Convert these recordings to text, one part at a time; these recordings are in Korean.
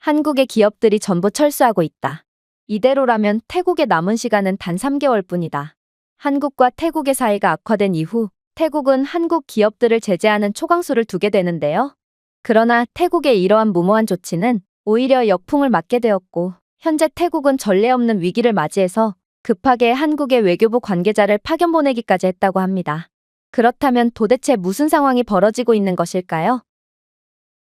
한국의 기업들이 전부 철수하고 있다. 이대로라면 태국의 남은 시간은 단 3개월 뿐이다. 한국과 태국의 사이가 악화된 이후 태국은 한국 기업들을 제재하는 초강수를 두게 되는데요. 그러나 태국의 이러한 무모한 조치는 오히려 역풍을 맞게 되었고 현재 태국은 전례 없는 위기를 맞이해서 급하게 한국의 외교부 관계자를 파견 보내기까지 했다고 합니다. 그렇다면 도대체 무슨 상황이 벌어지고 있는 것일까요?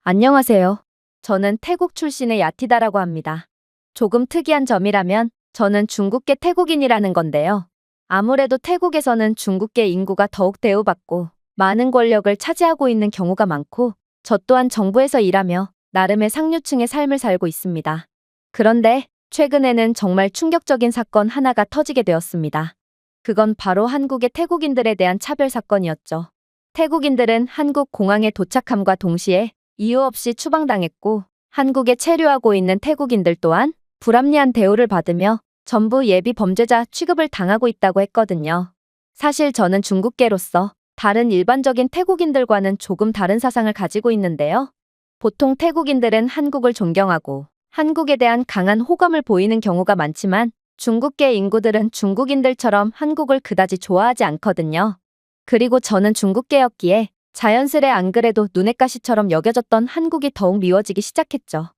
안녕하세요. 저는 태국 출신의 야티다라고 합니다. 조금 특이한 점이라면 저는 중국계 태국인이라는 건데요. 아무래도 태국에서는 중국계 인구가 더욱 대우받고 많은 권력을 차지하고 있는 경우가 많고 저 또한 정부에서 일하며 나름의 상류층의 삶을 살고 있습니다. 그런데 최근에는 정말 충격적인 사건 하나가 터지게 되었습니다. 그건 바로 한국의 태국인들에 대한 차별 사건이었죠. 태국인들은 한국 공항에 도착함과 동시에 이유 없이 추방당했고 한국에 체류하고 있는 태국인들 또한 불합리한 대우를 받으며 전부 예비 범죄자 취급을 당하고 있다고 했거든요. 사실 저는 중국계로서 다른 일반적인 태국인들과는 조금 다른 사상을 가지고 있는데요. 보통 태국인들은 한국을 존경하고 한국에 대한 강한 호감을 보이는 경우가 많지만 중국계 인구들은 중국인들처럼 한국을 그다지 좋아하지 않거든요. 그리고 저는 중국계였기에 자연스레 안 그래도 눈엣 가시처럼 여겨졌던 한국이 더욱 미워지기 시작했죠.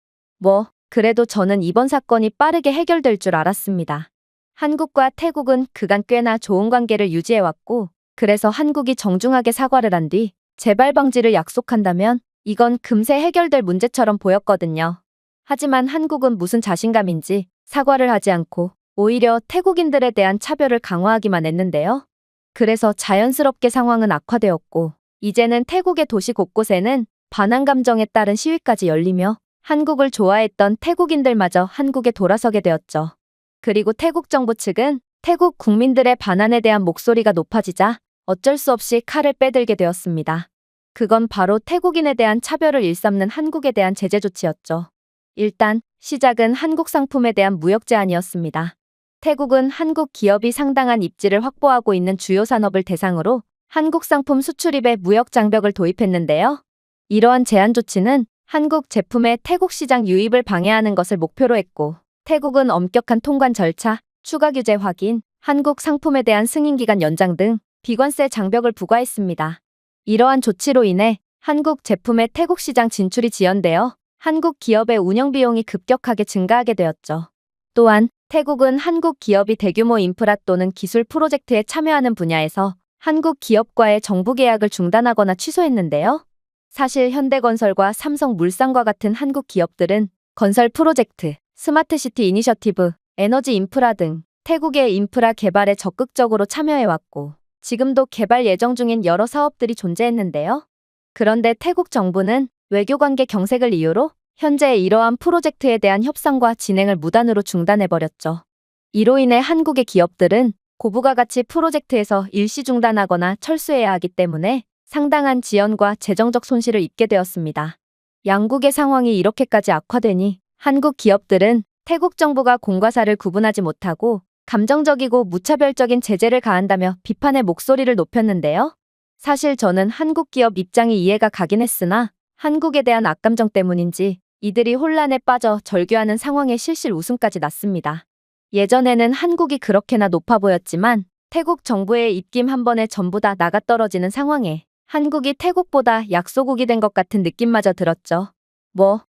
그래도 저는 이번 사건이 빠르게 해결될 줄 알았습니다. 한국과 태국은 그간 꽤나 좋은 관계를 유지해왔고 그래서 한국이 정중하게 사과를 한 뒤 재발 방지를 약속한다면 이건 금세 해결될 문제처럼 보였거든요. 하지만 한국은 무슨 자신감인지 사과를 하지 않고 오히려 태국인들에 대한 차별을 강화하기만 했는데요. 그래서 자연스럽게 상황은 악화되었고 이제는 태국의 도시 곳곳에는 반항 감정에 따른 시위까지 열리며 한국을 좋아했던 태국인들마저 한국에 돌아서게 되었죠. 그리고 태국 정부 측은 태국 국민들의 반환에 대한 목소리가 높아지자 어쩔 수 없이 칼을 빼들게 되었습니다. 그건 바로 태국인에 대한 차별을 일삼는 한국에 대한 제재 조치였죠. 일단 시작은 한국 상품에 대한 무역 제한이었습니다. 태국은 한국 기업이 상당한 입지를 확보하고 있는 주요 산업을 대상으로 한국 상품 수출입에 무역 장벽을 도입했는데요. 이러한 제한 조치는 한국 제품의 태국 시장 유입을 방해하는 것을 목표로 했고 태국은 엄격한 통관 절차, 추가 규제 확인, 한국 상품에 대한 승인 기간 연장 등 비관세 장벽을 부과했습니다. 이러한 조치로 인해 한국 제품의 태국 시장 진출이 지연되어 한국 기업의 운영 비용이 급격하게 증가하게 되었죠. 또한 태국은 한국 기업이 대규모 인프라 또는 기술 프로젝트에 참여하는 분야에서 한국 기업과의 정부 계약을 중단하거나 취소했는데요. 사실 현대건설과 삼성물산과 같은 한국 기업들은 건설 프로젝트, 스마트시티 이니셔티브, 에너지 인프라 등 태국의 인프라 개발에 적극적으로 참여해왔고 지금도 개발 예정 중인 여러 사업들이 존재했는데요. 그런데 태국 정부는 외교관계 경색을 이유로 현재 이러한 프로젝트에 대한 협상과 진행을 무단으로 중단해버렸죠. 이로 인해 한국의 기업들은 고부가 가치 프로젝트에서 일시 중단하거나 철수해야 하기 때문에 상당한 지연과 재정적 손실을 입게 되었습니다. 양국의 상황이 이렇게까지 악화되니 한국 기업들은 태국 정부가 공과 사를 구분하지 못하고 감정적이고 무차별적인 제재를 가한다며 비판의 목소리를 높였는데요. 사실 저는 한국 기업 입장이 이해가 가긴 했으나 한국에 대한 악감정 때문인지 이들이 혼란에 빠져 절규하는 상황에 실실 웃음까지 났습니다. 예전에는 한국이 그렇게나 높아 보였지만 태국 정부의 입김 한 번에 전부 다 나가떨어지는 상황에 한국이 태국보다 약소국이 된 것 같은 느낌마저 들었죠.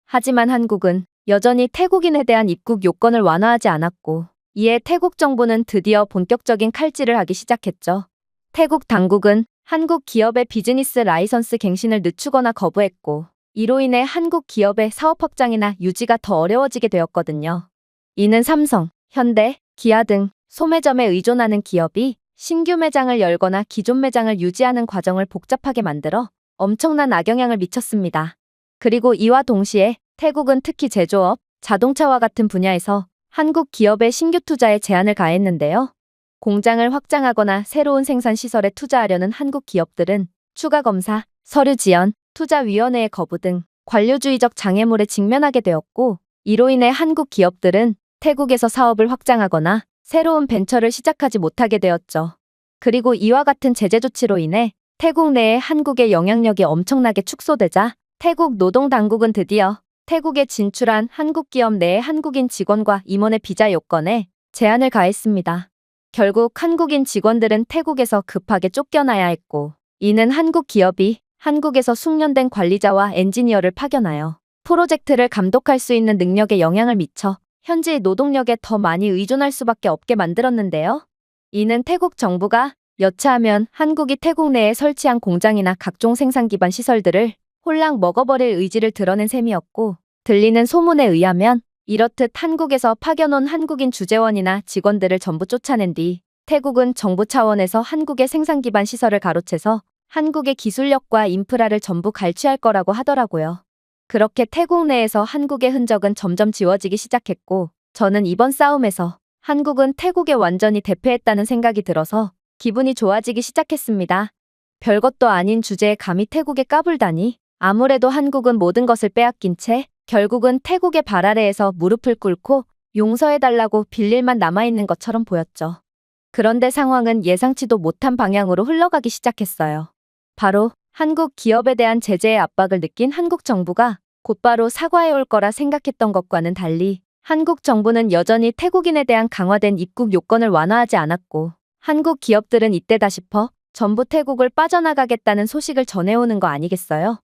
하지만 한국은 여전히 태국인에 대한 입국 요건을 완화하지 않았고 이에 태국 정부는 드디어 본격적인 칼질을 하기 시작했죠. 태국 당국은 한국 기업의 비즈니스 라이선스 갱신을 늦추거나 거부했고 이로 인해 한국 기업의 사업 확장이나 유지가 더 어려워지게 되었거든요. 이는 삼성, 현대, 기아 등 소매점에 의존하는 기업이 신규 매장을 열거나 기존 매장을 유지하는 과정을 복잡하게 만들어 엄청난 악영향을 미쳤습니다. 그리고 이와 동시에 태국은 특히 제조업, 자동차와 같은 분야에서 한국 기업의 신규 투자에 제한을 가했는데요. 공장을 확장하거나 새로운 생산 시설에 투자하려는 한국 기업들은 추가 검사, 서류 지연, 투자위원회의 거부 등 관료주의적 장애물에 직면하게 되었고 이로 인해 한국 기업들은 태국에서 사업을 확장하거나 새로운 벤처를 시작하지 못하게 되었죠. 그리고 이와 같은 제재 조치로 인해 태국 내에 한국의 영향력이 엄청나게 축소되자 태국 노동당국은 드디어 태국에 진출한 한국 기업 내의 한국인 직원과 임원의 비자 요건에 제한을 가했습니다. 결국 한국인 직원들은 태국에서 급하게 쫓겨나야 했고, 이는 한국 기업이 한국에서 숙련된 관리자와 엔지니어를 파견하여 프로젝트를 감독할 수 있는 능력에 영향을 미쳐 현지 노동력에 더 많이 의존할 수밖에 없게 만들었는데요. 이는 태국 정부가 여차하면 한국이 태국 내에 설치한 공장이나 각종 생산 기반 시설들을 홀랑 먹어버릴 의지를 드러낸 셈이었고, 들리는 소문에 의하면 이렇듯 한국에서 파견 온 한국인 주재원이나 직원들을 전부 쫓아낸 뒤 태국은 정부 차원에서 한국의 생산 기반 시설을 가로채서 한국의 기술력과 인프라를 전부 갈취할 거라고 하더라고요. 그렇게 태국 내에서 한국의 흔적은 점점 지워지기 시작했고, 저는 이번 싸움에서 한국은 태국에 완전히 대패했다는 생각이 들어서 기분이 좋아지기 시작했습니다. 별것도 아닌 주제에 감히 태국에 까불다니. 아무래도 한국은 모든 것을 빼앗긴 채 결국은 태국의 발 아래에서 무릎을 꿇고 용서해달라고 빌 일만 남아있는 것처럼 보였죠. 그런데 상황은 예상치도 못한 방향으로 흘러가기 시작했어요. 바로 한국 기업에 대한 제재의 압박을 느낀 한국 정부가 곧바로 사과해 올 거라 생각했던 것과는 달리 한국 정부는 여전히 태국인에 대한 강화된 입국 요건을 완화하지 않았고, 한국 기업들은 이때다 싶어 전부 태국을 빠져나가겠다는 소식을 전해오는 거 아니겠어요?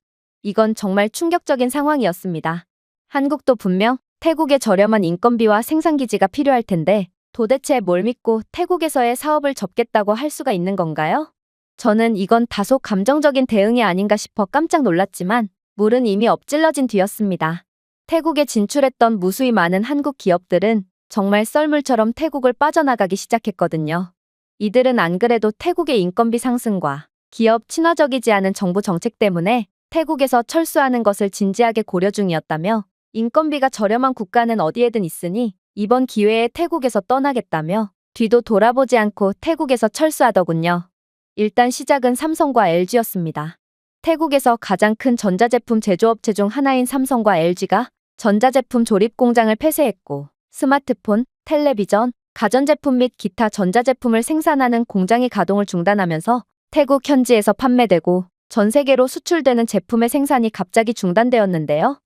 이건 정말 충격적인 상황이었습니다. 한국도 분명 태국의 저렴한 인건비와 생산기지가 필요할 텐데 도대체 뭘 믿고 태국에서의 사업을 접겠다고 할 수가 있는 건가요? 저는 이건 다소 감정적인 대응이 아닌가 싶어 깜짝 놀랐지만 물은 이미 엎질러진 뒤였습니다. 태국에 진출했던 무수히 많은 한국 기업들은 정말 썰물처럼 태국을 빠져나가기 시작했거든요. 이들은 안 그래도 태국의 인건비 상승과 기업 친화적이지 않은 정부 정책 때문에 태국에서 철수하는 것을 진지하게 고려 중이었다며, 인건비가 저렴한 국가는 어디에든 있으니 이번 기회에 태국에서 떠나겠다며 뒤도 돌아보지 않고 태국에서 철수하더군요. 일단 시작은 삼성과 LG였습니다. 태국에서 가장 큰 전자제품 제조업체 중 하나인 삼성과 LG가 전자제품 조립 공장을 폐쇄했고, 스마트폰, 텔레비전, 가전제품 및 기타 전자제품을 생산하는 공장이 가동을 중단하면서 태국 현지에서 판매되고 전 세계로 수출되는 제품의 생산이 갑자기 중단되었는데요.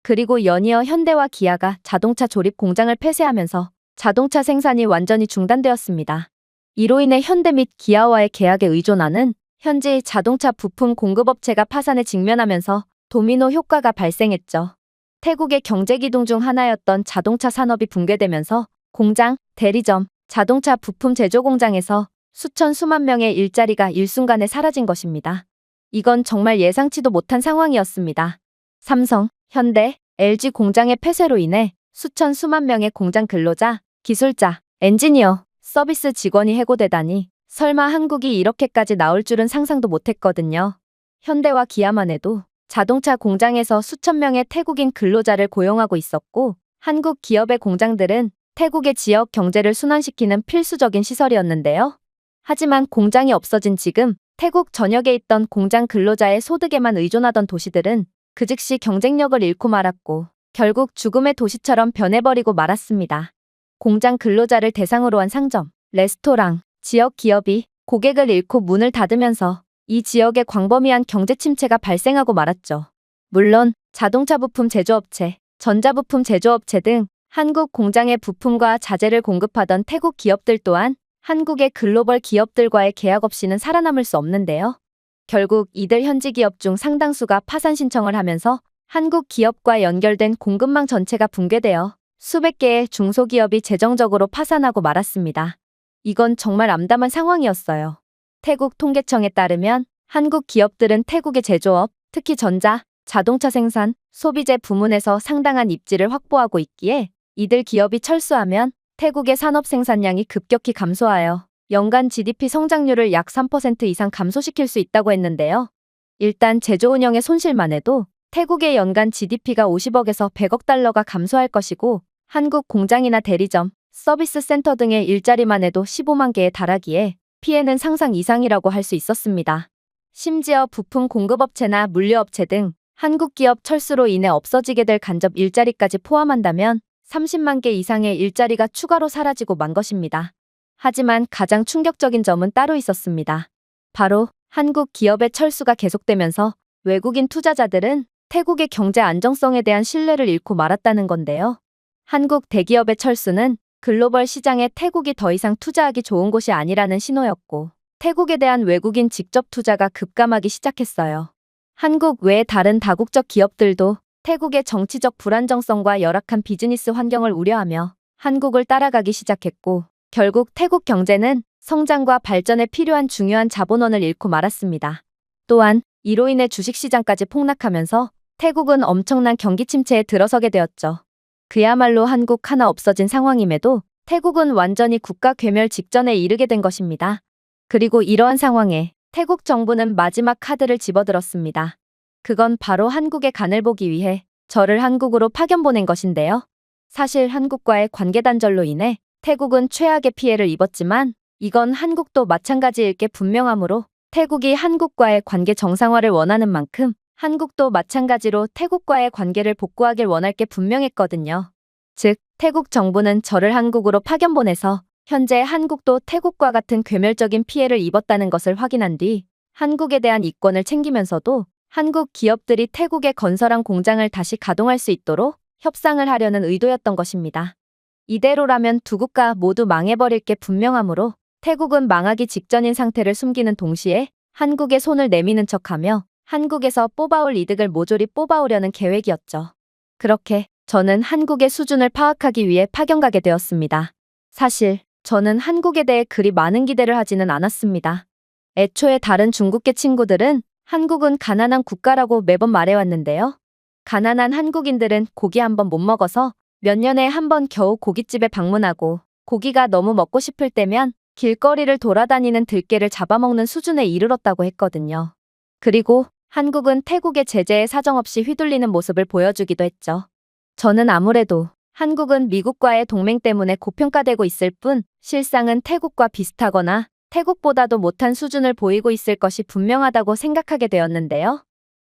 그리고 연이어 현대와 기아가 자동차 조립 공장을 폐쇄하면서 자동차 생산이 완전히 중단되었습니다. 이로 인해 현대 및 기아와의 계약에 의존하는 현지 자동차 부품 공급업체가 파산에 직면하면서 도미노 효과가 발생했죠. 태국의 경제 기둥 중 하나였던 자동차 산업이 붕괴되면서 공장, 대리점, 자동차 부품 제조 공장에서 수천 수만 명의 일자리가 일순간에 사라진 것입니다. 이건 정말 예상치도 못한 상황이었습니다. 삼성, 현대, LG 공장의 폐쇄로 인해 수천 수만 명의 공장 근로자, 기술자, 엔지니어, 서비스 직원이 해고되다니 설마 한국이 이렇게까지 나올 줄은 상상도 못했거든요. 현대와 기아만 해도 자동차 공장에서 수천 명의 태국인 근로자를 고용하고 있었고, 한국 기업의 공장들은 태국의 지역 경제를 순환시키는 필수적인 시설이었는데요. 하지만 공장이 없어진 지금 태국 전역에 있던 공장 근로자의 소득에만 의존하던 도시들은 그 즉시 경쟁력을 잃고 말았고 결국 죽음의 도시처럼 변해버리고 말았습니다. 공장 근로자를 대상으로 한 상점, 레스토랑, 지역 기업이 고객을 잃고 문을 닫으면서 이 지역에 광범위한 경제 침체가 발생하고 말았죠. 물론 자동차 부품 제조업체, 전자부품 제조업체 등 한국 공장의 부품과 자재를 공급하던 태국 기업들 또한 한국의 글로벌 기업들과의 계약 없이는 살아남을 수 없는데요. 결국 이들 현지 기업 중 상당수가 파산 신청을 하면서 한국 기업과 연결된 공급망 전체가 붕괴되어 수백 개의 중소기업이 재정적으로 파산하고 말았습니다. 이건 정말 암담한 상황이었어요. 태국 통계청에 따르면 한국 기업들은 태국의 제조업, 특히 전자, 자동차 생산, 소비재 부문에서 상당한 입지를 확보하고 있기에 이들 기업이 철수하면 태국의 산업 생산량이 급격히 감소하여 연간 GDP 성장률을 약 3% 이상 감소시킬 수 있다고 했는데요. 일단 제조 운영의 손실만 해도 태국의 연간 GDP가 50억에서 100억 달러가 감소할 것이고, 한국 공장이나 대리점, 서비스 센터 등의 일자리만 해도 15만 개에 달하기에 피해는 상상 이상이라고 할 수 있었습니다. 심지어 부품 공급업체나 물류업체 등 한국 기업 철수로 인해 없어지게 될 간접 일자리까지 포함한다면 30만 개 이상의 일자리가 추가로 사라지고 만 것입니다. 하지만 가장 충격적인 점은 따로 있었습니다. 바로 한국 기업의 철수가 계속되면서 외국인 투자자들은 태국의 경제 안정성에 대한 신뢰를 잃고 말았다는 건데요. 한국 대기업의 철수는 글로벌 시장에 태국이 더 이상 투자하기 좋은 곳이 아니라는 신호였고, 태국에 대한 외국인 직접 투자가 급감하기 시작했어요. 한국 외의 다른 다국적 기업들도 태국의 정치적 불안정성과 열악한 비즈니스 환경을 우려하며 한국을 따라가기 시작했고, 결국 태국 경제는 성장과 발전에 필요한 중요한 자본원을 잃고 말았습니다. 또한 이로 인해 주식시장까지 폭락하면서 태국은 엄청난 경기 침체에 들어서게 되었죠. 그야말로 한국 하나 없어진 상황임에도 태국은 완전히 국가 괴멸 직전에 이르게 된 것입니다. 그리고 이러한 상황에 태국 정부는 마지막 카드를 집어들었습니다. 그건 바로 한국의 간을 보기 위해 저를 한국으로 파견 보낸 것인데요. 사실 한국과의 관계 단절로 인해 태국은 최악의 피해를 입었지만 이건 한국도 마찬가지일 게 분명하므로 태국이 한국과의 관계 정상화를 원하는 만큼 한국도 마찬가지로 태국과의 관계를 복구하길 원할 게 분명했거든요. 즉, 태국 정부는 저를 한국으로 파견 보내서 현재 한국도 태국과 같은 괴멸적인 피해를 입었다는 것을 확인한 뒤 한국에 대한 이권을 챙기면서도 한국 기업들이 태국에 건설한 공장을 다시 가동할 수 있도록 협상을 하려는 의도였던 것입니다. 이대로라면 두 국가 모두 망해버릴 게 분명하므로 태국은 망하기 직전인 상태를 숨기는 동시에 한국에 손을 내미는 척하며 한국에서 뽑아올 이득을 모조리 뽑아오려는 계획이었죠. 그렇게 저는 한국의 수준을 파악하기 위해 파견 가게 되었습니다. 사실 저는 한국에 대해 그리 많은 기대를 하지는 않았습니다. 애초에 다른 중국계 친구들은 한국은 가난한 국가라고 매번 말해왔는데요. 가난한 한국인들은 고기 한 번 못 먹어서 몇 년에 한 번 겨우 고깃집에 방문하고 고기가 너무 먹고 싶을 때면 길거리를 돌아다니는 들깨를 잡아먹는 수준에 이르렀다고 했거든요. 그리고 한국은 태국의 제재에 사정없이 휘둘리는 모습을 보여주기도 했죠. 저는 아무래도 한국은 미국과의 동맹 때문에 고평가되고 있을 뿐 실상은 태국과 비슷하거나 태국보다도 못한 수준을 보이고 있을 것이 분명하다고 생각하게 되었는데요.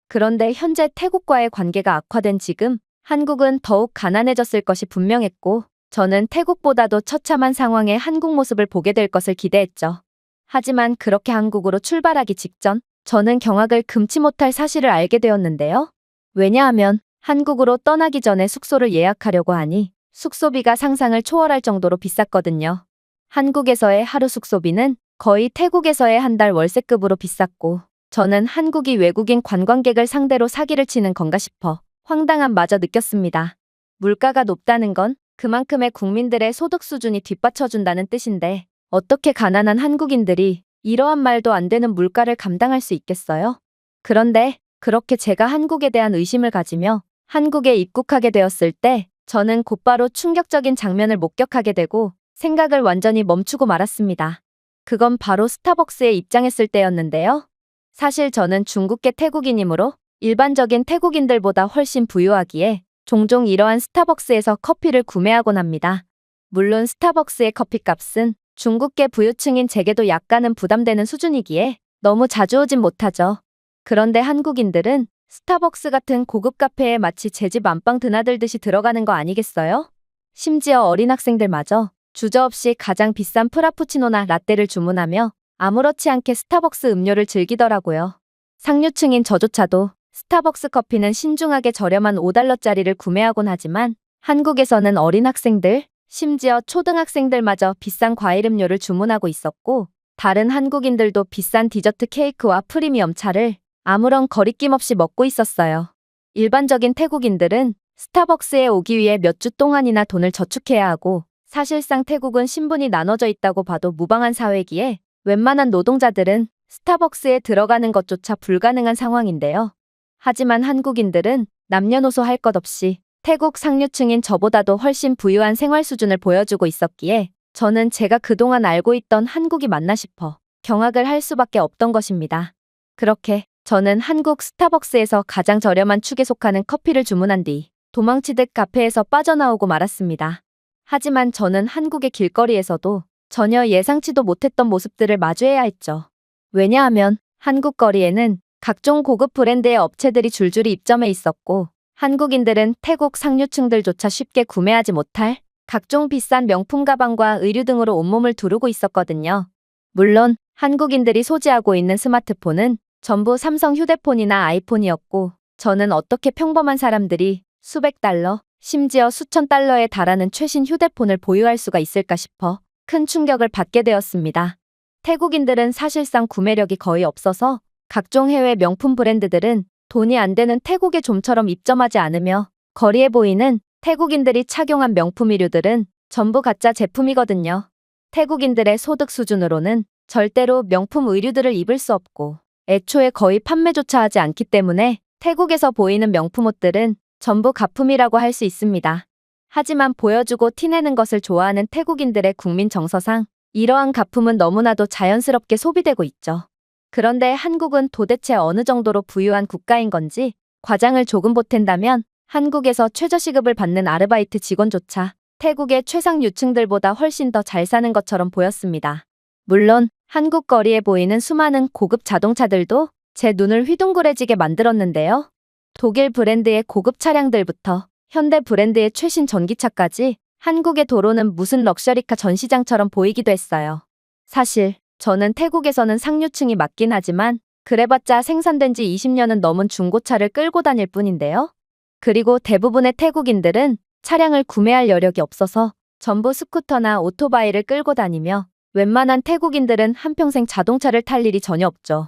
그런데 현재 태국과의 관계가 악화된 지금 한국은 더욱 가난해졌을 것이 분명했고 저는 태국보다도 처참한 상황의 한국 모습을 보게 될 것을 기대했죠. 하지만 그렇게 한국으로 출발하기 직전 저는 경악을 금치 못할 사실을 알게 되었는데요. 왜냐하면 한국으로 떠나기 전에 숙소를 예약하려고 하니 숙소비가 상상을 초월할 정도로 비쌌거든요. 한국에서의 하루 숙소비는 거의 태국에서의 한 달 월세급으로 비쌌고 저는 한국이 외국인 관광객을 상대로 사기를 치는 건가 싶어 황당함마저 느꼈습니다. 물가가 높다는 건 그만큼의 국민들의 소득 수준이 뒷받쳐준다는 뜻인데 어떻게 가난한 한국인들이 이러한 말도 안 되는 물가를 감당할 수 있겠어요? 그런데 그렇게 제가 한국에 대한 의심을 가지며 한국에 입국하게 되었을 때 저는 곧바로 충격적인 장면을 목격하게 되고 생각을 완전히 멈추고 말았습니다. 그건 바로 스타벅스에 입장했을 때였는데요. 사실 저는 중국계 태국인이므로 일반적인 태국인들보다 훨씬 부유하기에 종종 이러한 스타벅스에서 커피를 구매하곤 합니다. 물론 스타벅스의 커피값은 중국계 부유층인 제게도 약간은 부담되는 수준이기에 너무 자주 오진 못하죠. 그런데 한국인들은 스타벅스 같은 고급 카페에 마치 제 집 안방 드나들듯이 들어가는 거 아니겠어요? 심지어 어린 학생들마저 주저없이 가장 비싼 프라푸치노나 라떼를 주문하며 아무렇지 않게 스타벅스 음료를 즐기더라고요. 상류층인 저조차도 스타벅스 커피는 신중하게 저렴한 5달러짜리를 구매하곤 하지만 한국에서는 어린 학생들, 심지어 초등학생들마저 비싼 과일 음료를 주문하고 있었고 다른 한국인들도 비싼 디저트 케이크와 프리미엄 차를 아무런 거리낌 없이 먹고 있었어요. 일반적인 태국인들은 스타벅스에 오기 위해 몇 주 동안이나 돈을 저축해야 하고 사실상 태국은 신분이 나눠져 있다고 봐도 무방한 사회기에 웬만한 노동자들은 스타벅스에 들어가는 것조차 불가능한 상황인데요. 하지만 한국인들은 남녀노소 할 것 없이 태국 상류층인 저보다도 훨씬 부유한 생활 수준을 보여주고 있었기에 저는 제가 그동안 알고 있던 한국이 맞나 싶어 경악을 할 수밖에 없던 것입니다. 그렇게 저는 한국 스타벅스에서 가장 저렴한 축에 속하는 커피를 주문한 뒤 도망치듯 카페에서 빠져나오고 말았습니다. 하지만 저는 한국의 길거리에서도 전혀 예상치도 못했던 모습들을 마주해야 했죠. 왜냐하면 한국 거리에는 각종 고급 브랜드의 업체들이 줄줄이 입점해 있었고 한국인들은 태국 상류층들조차 쉽게 구매하지 못할 각종 비싼 명품 가방과 의류 등으로 온몸을 두르고 있었거든요. 물론 한국인들이 소지하고 있는 스마트폰은 전부 삼성 휴대폰이나 아이폰이었고 저는 어떻게 평범한 사람들이 수백 달러, 심지어 수천 달러에 달하는 최신 휴대폰을 보유할 수가 있을까 싶어 큰 충격을 받게 되었습니다. 태국인들은 사실상 구매력이 거의 없어서 각종 해외 명품 브랜드들은 돈이 안 되는 태국의 좀처럼 입점하지 않으며 거리에 보이는 태국인들이 착용한 명품 의류들은 전부 가짜 제품이거든요. 태국인들의 소득 수준으로는 절대로 명품 의류들을 입을 수 없고 애초에 거의 판매조차 하지 않기 때문에 태국에서 보이는 명품 옷들은 전부 가품이라고 할 수 있습니다. 하지만 보여주고 티내는 것을 좋아하는 태국인들의 국민 정서상 이러한 가품은 너무나도 자연스럽게 소비되고 있죠. 그런데 한국은 도대체 어느 정도로 부유한 국가인 건지 과장을 조금 보탠다면 한국에서 최저시급을 받는 아르바이트 직원조차 태국의 최상류층들보다 훨씬 더 잘 사는 것처럼 보였습니다. 물론 한국 거리에 보이는 수많은 고급 자동차들도 제 눈을 휘둥그레지게 만들었는데요. 독일 브랜드의 고급 차량들부터 현대 브랜드의 최신 전기차까지 한국의 도로는 무슨 럭셔리카 전시장처럼 보이기도 했어요. 사실 저는 태국에서는 상류층이 맞긴 하지만 그래봤자 생산된 지 20년은 넘은 중고차를 끌고 다닐 뿐인데요. 그리고 대부분의 태국인들은 차량을 구매할 여력이 없어서 전부 스쿠터나 오토바이를 끌고 다니며 웬만한 태국인들은 한평생 자동차를 탈 일이 전혀 없죠.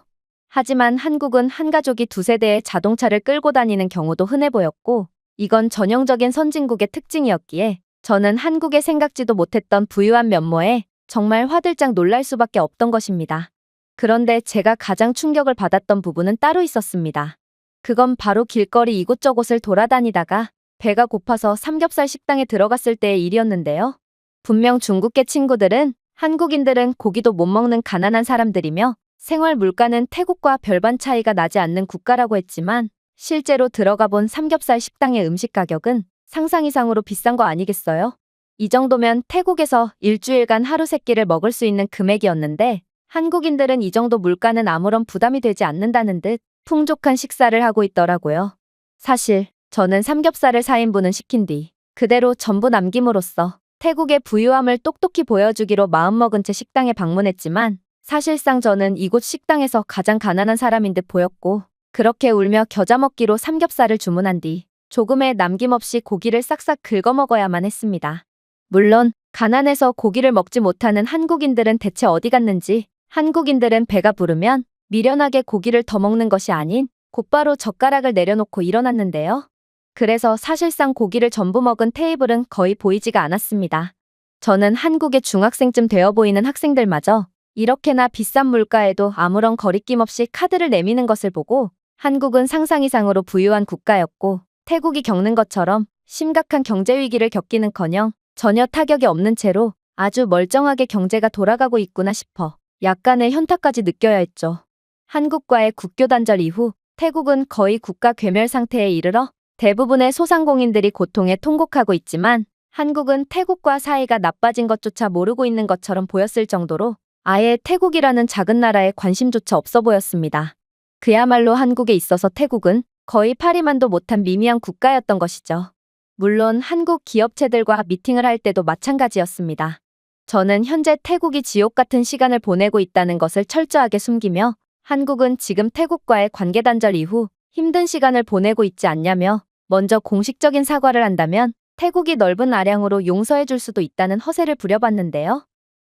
하지만 한국은 한 가족이 두세 대의 자동차를 끌고 다니는 경우도 흔해 보였고 이건 전형적인 선진국의 특징이었기에 저는 한국에 생각지도 못했던 부유한 면모에 정말 화들짝 놀랄 수밖에 없던 것입니다. 그런데 제가 가장 충격을 받았던 부분은 따로 있었습니다. 그건 바로 길거리 이곳저곳을 돌아다니다가 배가 고파서 삼겹살 식당에 들어갔을 때의 일이었는데요. 분명 중국계 친구들은 한국인들은 고기도 못 먹는 가난한 사람들이며 생활 물가는 태국과 별반 차이가 나지 않는 국가라고 했지만 실제로 들어가 본 삼겹살 식당의 음식 가격은 상상 이상으로 비싼 거 아니겠어요? 이 정도면 태국에서 일주일간 하루 세 끼를 먹을 수 있는 금액이었는데 한국인들은 이 정도 물가는 아무런 부담이 되지 않는다는 듯 풍족한 식사를 하고 있더라고요. 사실 저는 삼겹살을 4인분은 시킨 뒤 그대로 전부 남김으로써 태국의 부유함을 똑똑히 보여주기로 마음먹은 채 식당에 방문했지만 사실상 저는 이곳 식당에서 가장 가난한 사람인 듯 보였고 그렇게 울며 겨자 먹기로 삼겹살을 주문한 뒤 조금의 남김없이 고기를 싹싹 긁어 먹어야만 했습니다. 물론 가난해서 고기를 먹지 못하는 한국인들은 대체 어디 갔는지 한국인들은 배가 부르면 미련하게 고기를 더 먹는 것이 아닌 곧바로 젓가락을 내려놓고 일어났는데요. 그래서 사실상 고기를 전부 먹은 테이블은 거의 보이지가 않았습니다. 저는 한국의 중학생쯤 되어 보이는 학생들마저 이렇게나 비싼 물가에도 아무런 거리낌 없이 카드를 내미는 것을 보고 한국은 상상 이상으로 부유한 국가였고 태국이 겪는 것처럼 심각한 경제 위기를 겪기는커녕 전혀 타격이 없는 채로 아주 멀쩡하게 경제가 돌아가고 있구나 싶어 약간의 현타까지 느껴야 했죠. 한국과의 국교 단절 이후 태국은 거의 국가 괴멸 상태에 이르러 대부분의 소상공인들이 고통에 통곡하고 있지만 한국은 태국과 사이가 나빠진 것조차 모르고 있는 것처럼 보였을 정도로 아예 태국이라는 작은 나라에 관심조차 없어 보였습니다. 그야말로 한국에 있어서 태국은 거의 파리만도 못한 미미한 국가였던 것이죠. 물론 한국 기업체들과 미팅을 할 때도 마찬가지였습니다. 저는 현재 태국이 지옥 같은 시간을 보내고 있다는 것을 철저하게 숨기며 한국은 지금 태국과의 관계 단절 이후 힘든 시간을 보내고 있지 않냐며 먼저 공식적인 사과를 한다면 태국이 넓은 아량으로 용서해 줄 수도 있다는 허세를 부려봤는데요.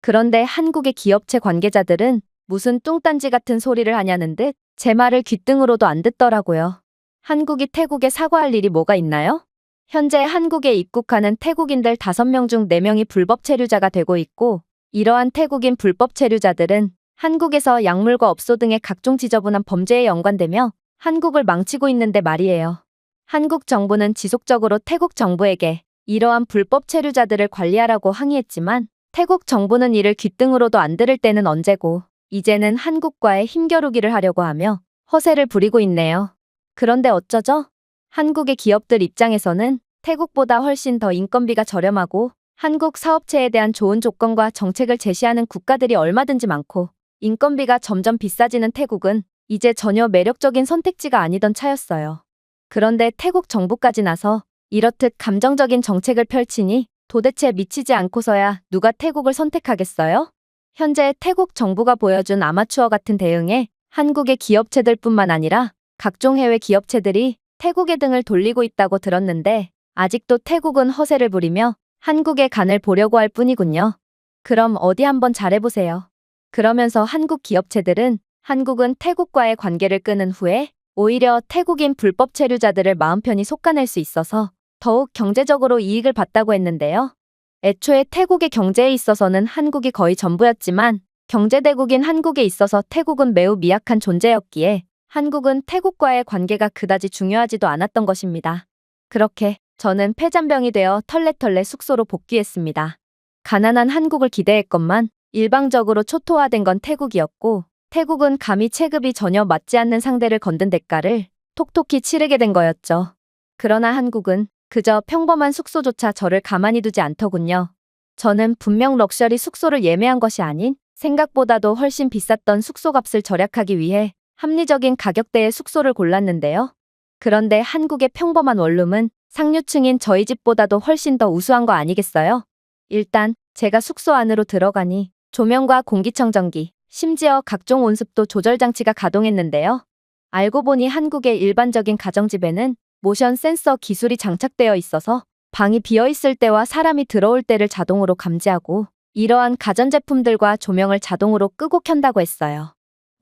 그런데 한국의 기업체 관계자들은 무슨 뚱딴지 같은 소리를 하냐는 듯 제 말을 귓등으로도 안 듣더라고요. 한국이 태국에 사과할 일이 뭐가 있나요? 현재 한국에 입국하는 태국인들 5명 중 4명이 불법 체류자가 되고 있고 이러한 태국인 불법 체류자들은 한국에서 약물과 업소 등의 각종 지저분한 범죄에 연관되며 한국을 망치고 있는데 말이에요. 한국 정부는 지속적으로 태국 정부에게 이러한 불법 체류자들을 관리하라고 항의했지만 태국 정부는 이를 귓등으로도 안 들을 때는 언제고 이제는 한국과의 힘겨루기를 하려고 하며 허세를 부리고 있네요. 그런데 어쩌죠? 한국의 기업들 입장에서는 태국보다 훨씬 더 인건비가 저렴하고 한국 사업체에 대한 좋은 조건과 정책을 제시하는 국가들이 얼마든지 많고 인건비가 점점 비싸지는 태국은 이제 전혀 매력적인 선택지가 아니던 차였어요. 그런데 태국 정부까지 나서 이렇듯 감정적인 정책을 펼치니 도대체 미치지 않고서야 누가 태국을 선택하겠어요? 현재 태국 정부가 보여준 아마추어 같은 대응에 한국의 기업체들뿐만 아니라 각종 해외 기업체들이 태국의 등을 돌리고 있다고 들었는데 아직도 태국은 허세를 부리며 한국의 간을 보려고 할 뿐이군요. 그럼 어디 한번 잘해보세요. 그러면서 한국 기업체들은 한국은 태국과의 관계를 끊은 후에 오히려 태국인 불법 체류자들을 마음 편히 솎아낼 수 있어서 더욱 경제적으로 이익을 봤다고 했는데요. 애초에 태국의 경제에 있어서는 한국이 거의 전부였지만 경제대국인 한국에 있어서 태국은 매우 미약한 존재였기에 한국은 태국과의 관계가 그다지 중요하지도 않았던 것입니다. 그렇게 저는 폐잔병이 되어 털레털레 숙소로 복귀했습니다. 가난한 한국을 기대했건만 일방적으로 초토화된 건 태국이었고 태국은 감히 체급이 전혀 맞지 않는 상대를 건든 대가를 톡톡히 치르게 된 거였죠. 그러나 한국은 그저 평범한 숙소조차 저를 가만히 두지 않더군요. 저는 분명 럭셔리 숙소를 예매한 것이 아닌 생각보다도 훨씬 비쌌던 숙소값을 절약하기 위해 합리적인 가격대의 숙소를 골랐는데요. 그런데 한국의 평범한 원룸은 상류층인 저희 집보다도 훨씬 더 우수한 거 아니겠어요? 일단 제가 숙소 안으로 들어가니 조명과 공기청정기, 심지어 각종 온습도 조절 장치가 가동했는데요. 알고 보니 한국의 일반적인 가정집에는 모션 센서 기술이 장착되어 있어서 방이 비어있을 때와 사람이 들어올 때를 자동으로 감지하고 이러한 가전제품들과 조명을 자동으로 끄고 켠다고 했어요.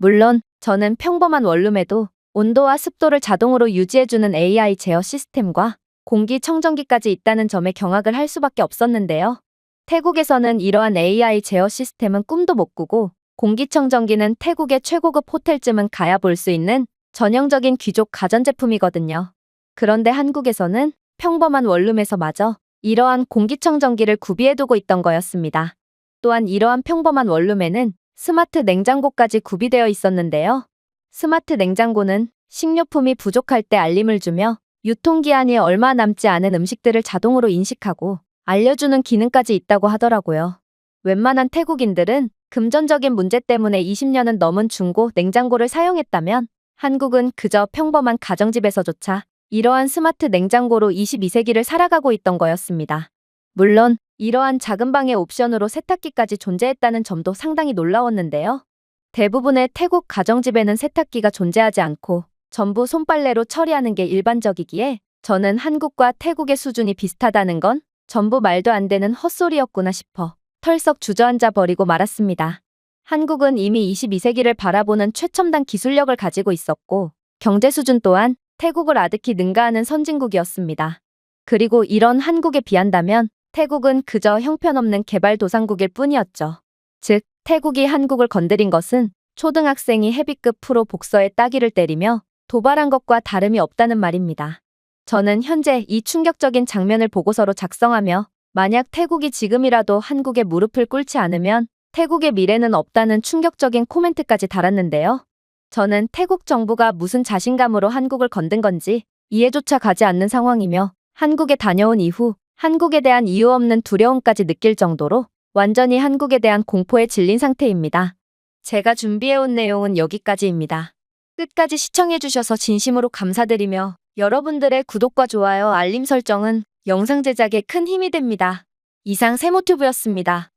물론 저는 평범한 원룸에도 온도와 습도를 자동으로 유지해주는 AI 제어 시스템과 공기청정기까지 있다는 점에 경악을 할 수밖에 없었는데요. 태국에서는 이러한 AI 제어 시스템은 꿈도 못 꾸고 공기청정기는 태국의 최고급 호텔쯤은 가야 볼 수 있는 전형적인 귀족 가전제품이거든요. 그런데 한국에서는 평범한 원룸에서마저 이러한 공기청정기를 구비해두고 있던 거였습니다. 또한 이러한 평범한 원룸에는 스마트 냉장고까지 구비되어 있었는데요. 스마트 냉장고는 식료품이 부족할 때 알림을 주며 유통기한이 얼마 남지 않은 음식들을 자동으로 인식하고 알려주는 기능까지 있다고 하더라고요. 웬만한 태국인들은 금전적인 문제 때문에 20년은 넘은 중고 냉장고를 사용했다면 한국은 그저 평범한 가정집에서조차 이러한 스마트 냉장고로 22세기를 살아가고 있던 거였습니다. 물론 이러한 작은 방의 옵션으로 세탁기까지 존재했다는 점도 상당히 놀라웠는데요. 대부분의 태국 가정집에는 세탁기가 존재하지 않고 전부 손빨래로 처리하는 게 일반적이기에 저는 한국과 태국의 수준이 비슷하다는 건 전부 말도 안 되는 헛소리였구나 싶어 털썩 주저앉아 버리고 말았습니다. 한국은 이미 22세기를 바라보는 최첨단 기술력을 가지고 있었고 경제 수준 또한 태국을 아득히 능가하는 선진국이었습니다. 그리고 이런 한국에 비한다면 태국은 그저 형편없는 개발도상국일 뿐이었죠. 즉, 태국이 한국을 건드린 것은 초등학생이 헤비급 프로 복서에 따기를 때리며 도발한 것과 다름이 없다는 말입니다. 저는 현재 이 충격적인 장면을 보고서로 작성하며 만약 태국이 지금이라도 한국에 무릎을 꿇지 않으면 태국의 미래는 없다는 충격적인 코멘트까지 달았는데요. 저는 태국 정부가 무슨 자신감으로 한국을 건든 건지 이해조차 가지 않는 상황이며 한국에 다녀온 이후 한국에 대한 이유 없는 두려움까지 느낄 정도로 완전히 한국에 대한 공포에 질린 상태입니다. 제가 준비해온 내용은 여기까지입니다. 끝까지 시청해주셔서 진심으로 감사드리며 여러분들의 구독과 좋아요, 알림 설정은 영상 제작에 큰 힘이 됩니다. 이상 세모튜브였습니다.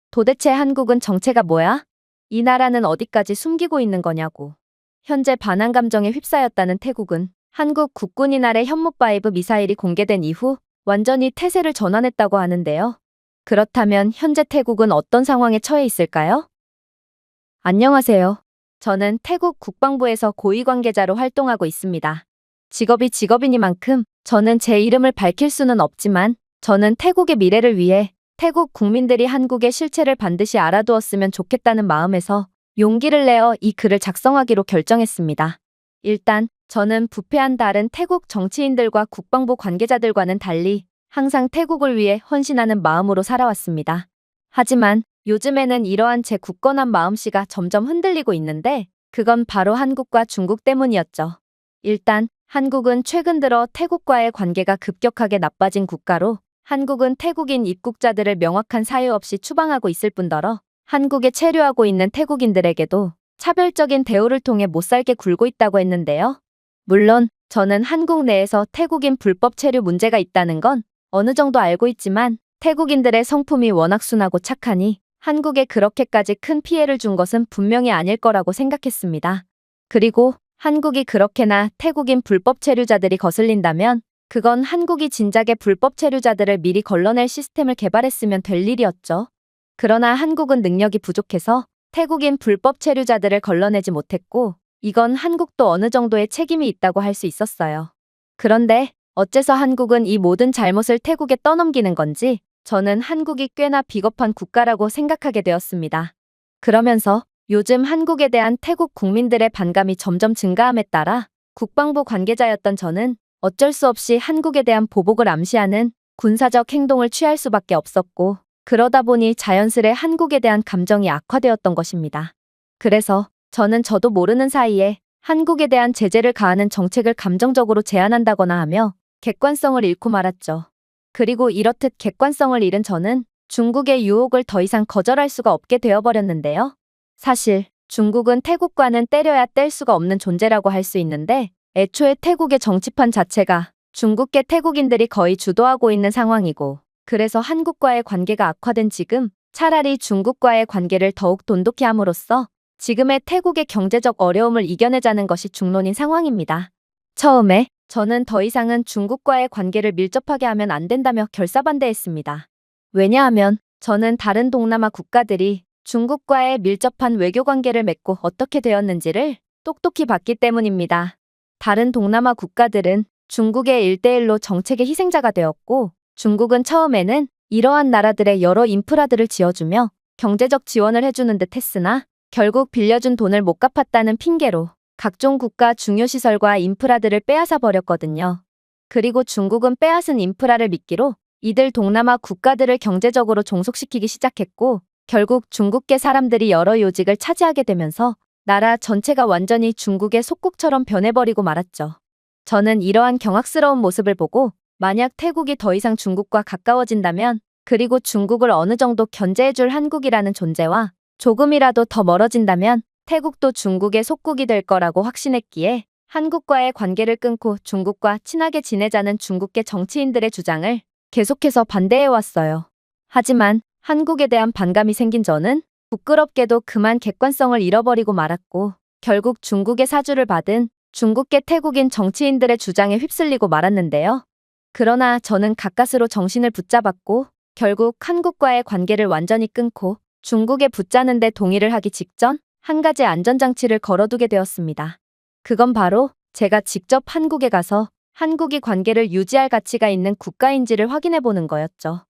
도대체 한국은 정체가 뭐야? 이 나라는 어디까지 숨기고 있는 거냐고. 현재 반한 감정에 휩싸였다는 태국은 한국 국군 이날의 현무5 미사일이 공개된 이후 완전히 태세를 전환했다고 하는데요. 그렇다면 현재 태국은 어떤 상황에 처해 있을까요? 안녕하세요. 저는 태국 국방부에서 고위 관계자로 활동하고 있습니다. 직업이 직업이니만큼 저는 제 이름을 밝힐 수는 없지만 저는 태국의 미래를 위해 태국 국민들이 한국의 실체를 반드시 알아두었으면 좋겠다는 마음에서 용기를 내어 이 글을 작성하기로 결정했습니다. 일단 저는 부패한 다른 태국 정치인들과 국방부 관계자들과는 달리 항상 태국을 위해 헌신하는 마음으로 살아왔습니다. 하지만 요즘에는 이러한 제 굳건한 마음씨가 점점 흔들리고 있는데 그건 바로 한국과 중국 때문이었죠. 일단 한국은 최근 들어 태국과의 관계가 급격하게 나빠진 국가로 한국은 태국인 입국자들을 명확한 사유 없이 추방하고 있을 뿐더러 한국에 체류하고 있는 태국인들에게도 차별적인 대우를 통해 못살게 굴고 있다고 했는데요. 물론 저는 한국 내에서 태국인 불법 체류 문제가 있다는 건 어느 정도 알고 있지만 태국인들의 성품이 워낙 순하고 착하니 한국에 그렇게까지 큰 피해를 준 것은 분명히 아닐 거라고 생각했습니다. 그리고 한국이 그렇게나 태국인 불법 체류자들이 거슬린다면 그건 한국이 진작에 불법 체류자들을 미리 걸러낼 시스템을 개발했으면 될 일이었죠. 그러나 한국은 능력이 부족해서 태국인 불법 체류자들을 걸러내지 못했고 이건 한국도 어느 정도의 책임이 있다고 할 수 있었어요. 그런데 어째서 한국은 이 모든 잘못을 태국에 떠넘기는 건지 저는 한국이 꽤나 비겁한 국가라고 생각하게 되었습니다. 그러면서 요즘 한국에 대한 태국 국민들의 반감이 점점 증가함에 따라 국방부 관계자였던 저는 어쩔 수 없이 한국에 대한 보복을 암시하는 군사적 행동을 취할 수밖에 없었고 그러다 보니 자연스레 한국에 대한 감정이 악화되었던 것입니다. 그래서 저는 저도 모르는 사이에 한국에 대한 제재를 가하는 정책을 감정적으로 제안한다거나 하며 객관성을 잃고 말았죠. 그리고 이렇듯 객관성을 잃은 저는 중국의 유혹을 더 이상 거절할 수가 없게 되어버렸는데요. 사실 중국은 태국과는 때려야 뗄 수가 없는 존재라고 할 수 있는데 애초에 태국의 정치판 자체가 중국계 태국인들이 거의 주도하고 있는 상황이고 그래서 한국과의 관계가 악화된 지금 차라리 중국과의 관계를 더욱 돈독히 함으로써 지금의 태국의 경제적 어려움을 이겨내자는 것이 중론인 상황입니다. 처음에 저는 더 이상은 중국과의 관계를 밀접하게 하면 안 된다며 결사반대했습니다. 왜냐하면 저는 다른 동남아 국가들이 중국과의 밀접한 외교 관계를 맺고 어떻게 되었는지를 똑똑히 봤기 때문입니다. 다른 동남아 국가들은 중국의 1대1로 정책의 희생자가 되었고 중국은 처음에는 이러한 나라들의 여러 인프라들을 지어주며 경제적 지원을 해주는 듯 했으나 결국 빌려준 돈을 못 갚았다는 핑계로 각종 국가 중요 시설과 인프라들을 빼앗아 버렸거든요. 그리고 중국은 빼앗은 인프라를 미끼로 이들 동남아 국가들을 경제적으로 종속시키기 시작했고 결국 중국계 사람들이 여러 요직을 차지하게 되면서 나라 전체가 완전히 중국의 속국처럼 변해버리고 말았죠. 저는 이러한 경악스러운 모습을 보고 만약 태국이 더 이상 중국과 가까워진다면 그리고 중국을 어느 정도 견제해줄 한국이라는 존재와 조금이라도 더 멀어진다면 태국도 중국의 속국이 될 거라고 확신했기에 한국과의 관계를 끊고 중국과 친하게 지내자는 중국계 정치인들의 주장을 계속해서 반대해왔어요. 하지만 한국에 대한 반감이 생긴 저는 부끄럽게도 그만 객관성을 잃어버리고 말았고 결국 중국의 사주를 받은 중국계 태국인 정치인들의 주장에 휩쓸리고 말았는데요. 그러나 저는 가까스로 정신을 붙잡았고 결국 한국과의 관계를 완전히 끊고 중국에 붙자는 데 동의를 하기 직전 한 가지 안전장치를 걸어두게 되었습니다. 그건 바로 제가 직접 한국에 가서 한국이 관계를 유지할 가치가 있는 국가인지를 확인해보는 거였죠.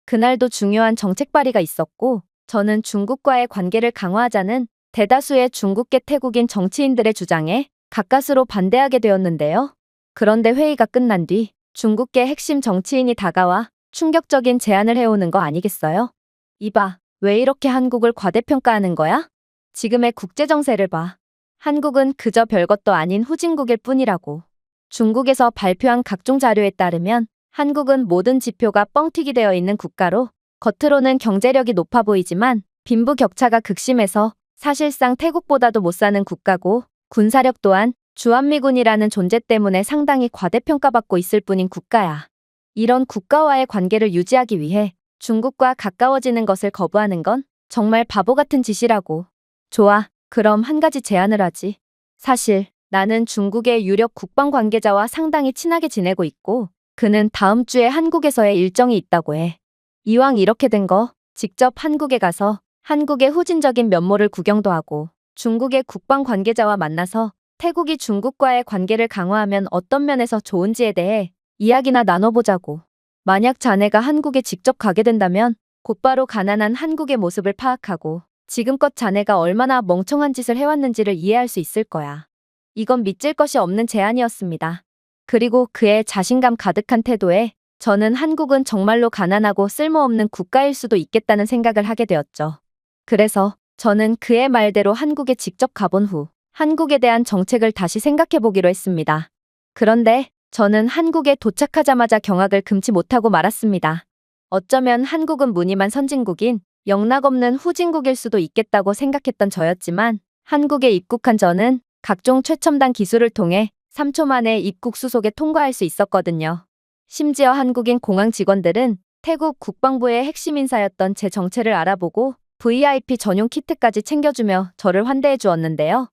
그날도 중요한 정책 발의가 있었고 저는 중국과의 관계를 강화하자는 대다수의 중국계 태국인 정치인들의 주장에 가까스로 반대하게 되었는데요. 그런데 회의가 끝난 뒤 중국계 핵심 정치인이 다가와 충격적인 제안을 해오는 거 아니겠어요? 이봐, 왜 이렇게 한국을 과대평가하는 거야? 지금의 국제정세를 봐. 한국은 그저 별것도 아닌 후진국일 뿐이라고. 중국에서 발표한 각종 자료에 따르면 한국은 모든 지표가 뻥튀기 되어 있는 국가로 겉으로는 경제력이 높아 보이지만 빈부격차가 극심해서 사실상 태국보다도 못 사는 국가고 군사력 또한 주한미군이라는 존재 때문에 상당히 과대평가받고 있을 뿐인 국가야. 이런 국가와의 관계를 유지하기 위해 중국과 가까워지는 것을 거부하는 건 정말 바보 같은 짓이라고. 좋아, 그럼 한 가지 제안을 하지. 사실 나는 중국의 유력 국방 관계자와 상당히 친하게 지내고 있고 그는 다음 주에 한국에서의 일정이 있다고 해. 이왕 이렇게 된 거 직접 한국에 가서 한국의 후진적인 면모를 구경도 하고 중국의 국방 관계자와 만나서 태국이 중국과의 관계를 강화하면 어떤 면에서 좋은지에 대해 이야기나 나눠보자고. 만약 자네가 한국에 직접 가게 된다면 곧바로 가난한 한국의 모습을 파악하고 지금껏 자네가 얼마나 멍청한 짓을 해왔는지를 이해할 수 있을 거야. 이건 믿질 것이 없는 제안이었습니다. 그리고 그의 자신감 가득한 태도에 저는 한국은 정말로 가난하고 쓸모없는 국가일 수도 있겠다는 생각을 하게 되었죠. 그래서 저는 그의 말대로 한국에 직접 가본 후 한국에 대한 정책을 다시 생각해보기로 했습니다. 그런데 저는 한국에 도착하자마자 경악을 금치 못하고 말았습니다. 어쩌면 한국은 무늬만 선진국인 영락없는 후진국일 수도 있겠다고 생각했던 저였지만 한국에 입국한 저는 각종 최첨단 기술을 통해 3초 만에 입국 수속에 통과할 수 있었거든요. 심지어 한국인 공항 직원들은 태국 국방부의 핵심 인사였던 제 정체를 알아보고 VIP 전용 키트까지 챙겨주며 저를 환대해 주었는데요.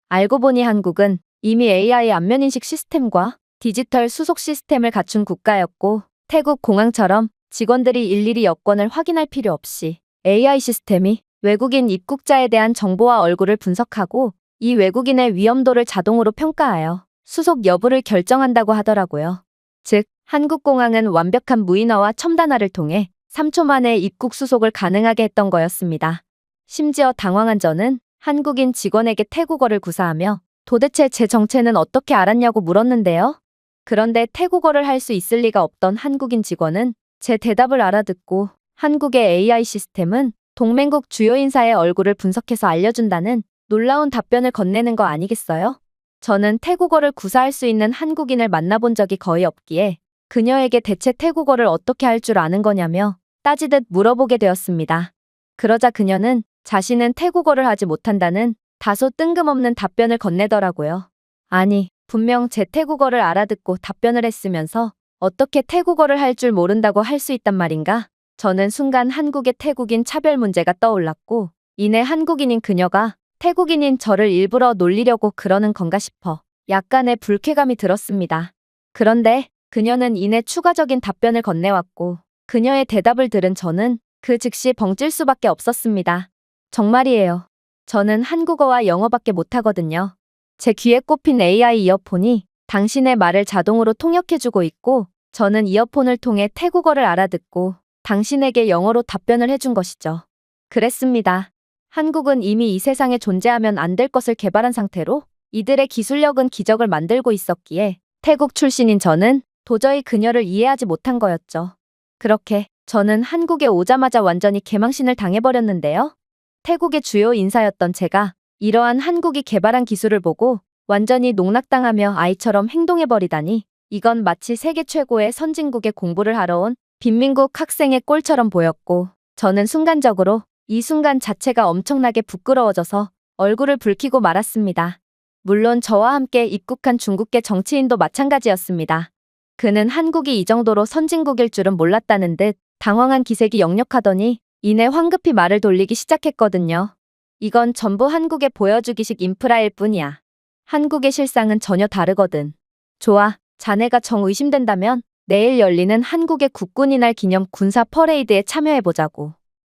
알고 보니 한국은 이미 AI 안면인식 시스템과 디지털 수속 시스템을 갖춘 국가였고, 태국 공항처럼 직원들이 일일이 여권을 확인할 필요 없이 AI 시스템이 외국인 입국자에 대한 정보와 얼굴을 분석하고 이 외국인의 위험도를 자동으로 평가하여 수속 여부를 결정한다고 하더라고요. 즉, 한국 공항은 완벽한 무인화와 첨단화를 통해 3초 만에 입국 수속을 가능하게 했던 거였습니다. 심지어 당황한 저는 한국인 직원에게 태국어를 구사하며 도대체 제 정체는 어떻게 알았냐고 물었는데요. 그런데 태국어를 할 수 있을 리가 없던 한국인 직원은 제 대답을 알아듣고 한국의 AI 시스템은 동맹국 주요 인사의 얼굴을 분석해서 알려준다는 놀라운 답변을 건네는 거 아니겠어요? 저는 태국어를 구사할 수 있는 한국인을 만나본 적이 거의 없기에 그녀에게 대체 태국어를 어떻게 할 줄 아는 거냐며 따지듯 물어보게 되었습니다. 그러자 그녀는 자신은 태국어를 하지 못한다는 다소 뜬금없는 답변을 건네더라고요. 아니, 분명 제 태국어를 알아듣고 답변을 했으면서 어떻게 태국어를 할 줄 모른다고 할 수 있단 말인가? 저는 순간 한국의 태국인 차별 문제가 떠올랐고, 이내 한국인인 그녀가 태국인인 저를 일부러 놀리려고 그러는 건가 싶어 약간의 불쾌감이 들었습니다. 그런데 그녀는 이내 추가적인 답변을 건네왔고, 그녀의 대답을 들은 저는 그 즉시 벙찔 수밖에 없었습니다. 정말이에요. 저는 한국어와 영어밖에 못하거든요. 제 귀에 꼽힌 AI 이어폰이 당신의 말을 자동으로 통역해주고 있고, 저는 이어폰을 통해 태국어를 알아듣고 당신에게 영어로 답변을 해준 것이죠. 그랬습니다. 한국은 이미 이 세상에 존재하면 안 될 것을 개발한 상태로 이들의 기술력은 기적을 만들고 있었기에 태국 출신인 저는 도저히 그녀를 이해하지 못한 거였죠. 그렇게 저는 한국에 오자마자 완전히 개망신을 당해버렸는데요. 태국의 주요 인사였던 제가 이러한 한국이 개발한 기술을 보고 완전히 농락당하며 아이처럼 행동해버리다니, 이건 마치 세계 최고의 선진국에 공부를 하러 온 빈민국 학생의 꼴처럼 보였고, 저는 순간적으로 이 순간 자체가 엄청나게 부끄러워져서 얼굴을 붉히고 말았습니다. 물론 저와 함께 입국한 중국계 정치인도 마찬가지였습니다. 그는 한국이 이 정도로 선진국일 줄은 몰랐다는 듯 당황한 기색이 역력하더니 이내 황급히 말을 돌리기 시작했거든요. 이건 전부 한국에 보여주기식 인프라일 뿐이야. 한국의 실상은 전혀 다르거든. 좋아, 자네가 정 의심된다면 내일 열리는 한국의 국군이날 기념 군사 퍼레이드에 참여해보자고.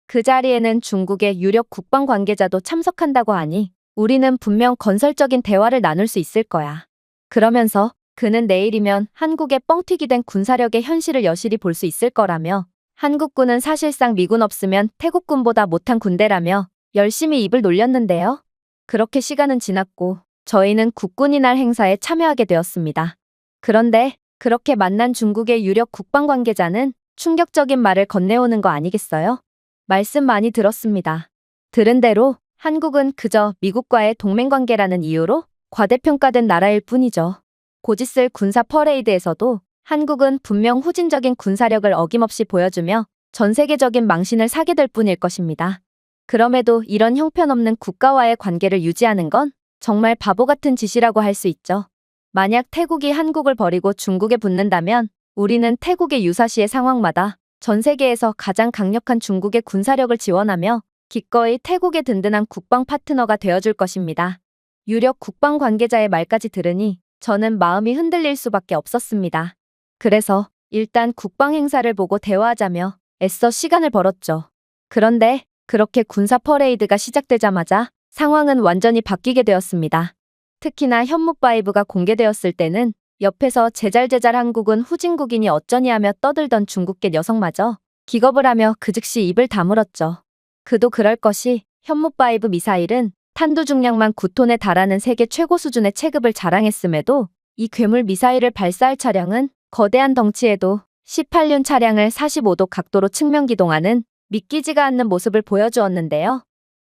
그 자리에는 중국의 유력 국방 관계자도 참석한다고 하니 우리는 분명 건설적인 대화를 나눌 수 있을 거야. 그러면서 그는 내일이면 한국의 뻥튀기 된 군사력의 현실을 여실히 볼 수 있을 거라며, 한국군은 사실상 미군 없으면 태국군보다 못한 군대라며 열심히 입을 놀렸는데요. 그렇게 시간은 지났고 저희는 국군이날 행사에 참여하게 되었습니다. 그런데 그렇게 만난 중국의 유력 국방 관계자는 충격적인 말을 건네오는 거 아니겠어요? 말씀 많이 들었습니다. 들은 대로 한국은 그저 미국과의 동맹관계라는 이유로 과대평가된 나라일 뿐이죠. 곧 있을 군사 퍼레이드에서도 한국은 분명 후진적인 군사력을 어김없이 보여주며 전 세계적인 망신을 사게 될 뿐일 것입니다. 그럼에도 이런 형편없는 국가와의 관계를 유지하는 건 정말 바보 같은 짓이라고 할 수 있죠. 만약 태국이 한국을 버리고 중국에 붙는다면 우리는 태국의 유사시의 상황마다 전 세계에서 가장 강력한 중국의 군사력을 지원하며 기꺼이 태국의 든든한 국방 파트너가 되어줄 것입니다. 유력 국방 관계자의 말까지 들으니 저는 마음이 흔들릴 수밖에 없었습니다. 그래서 일단 국방 행사를 보고 대화하자며 애써 시간을 벌었죠. 그런데 그렇게 군사 퍼레이드가 시작되자마자 상황은 완전히 바뀌게 되었습니다. 특히나 현무5가 공개되었을 때는 옆에서 제잘제잘 한국은 후진국이니 어쩌니 하며 떠들던 중국계 녀석마저 기겁을 하며 그 즉시 입을 다물었죠. 그도 그럴 것이 현무5 미사일은 탄두 중량만 9톤에 달하는 세계 최고 수준의 체급을 자랑했음에도 이 괴물 미사일을 발사할 차량은 거대한 덩치에도 18륜 차량을 45도 각도로 측면 기동하는 믿기지가 않는 모습을 보여주었는데요.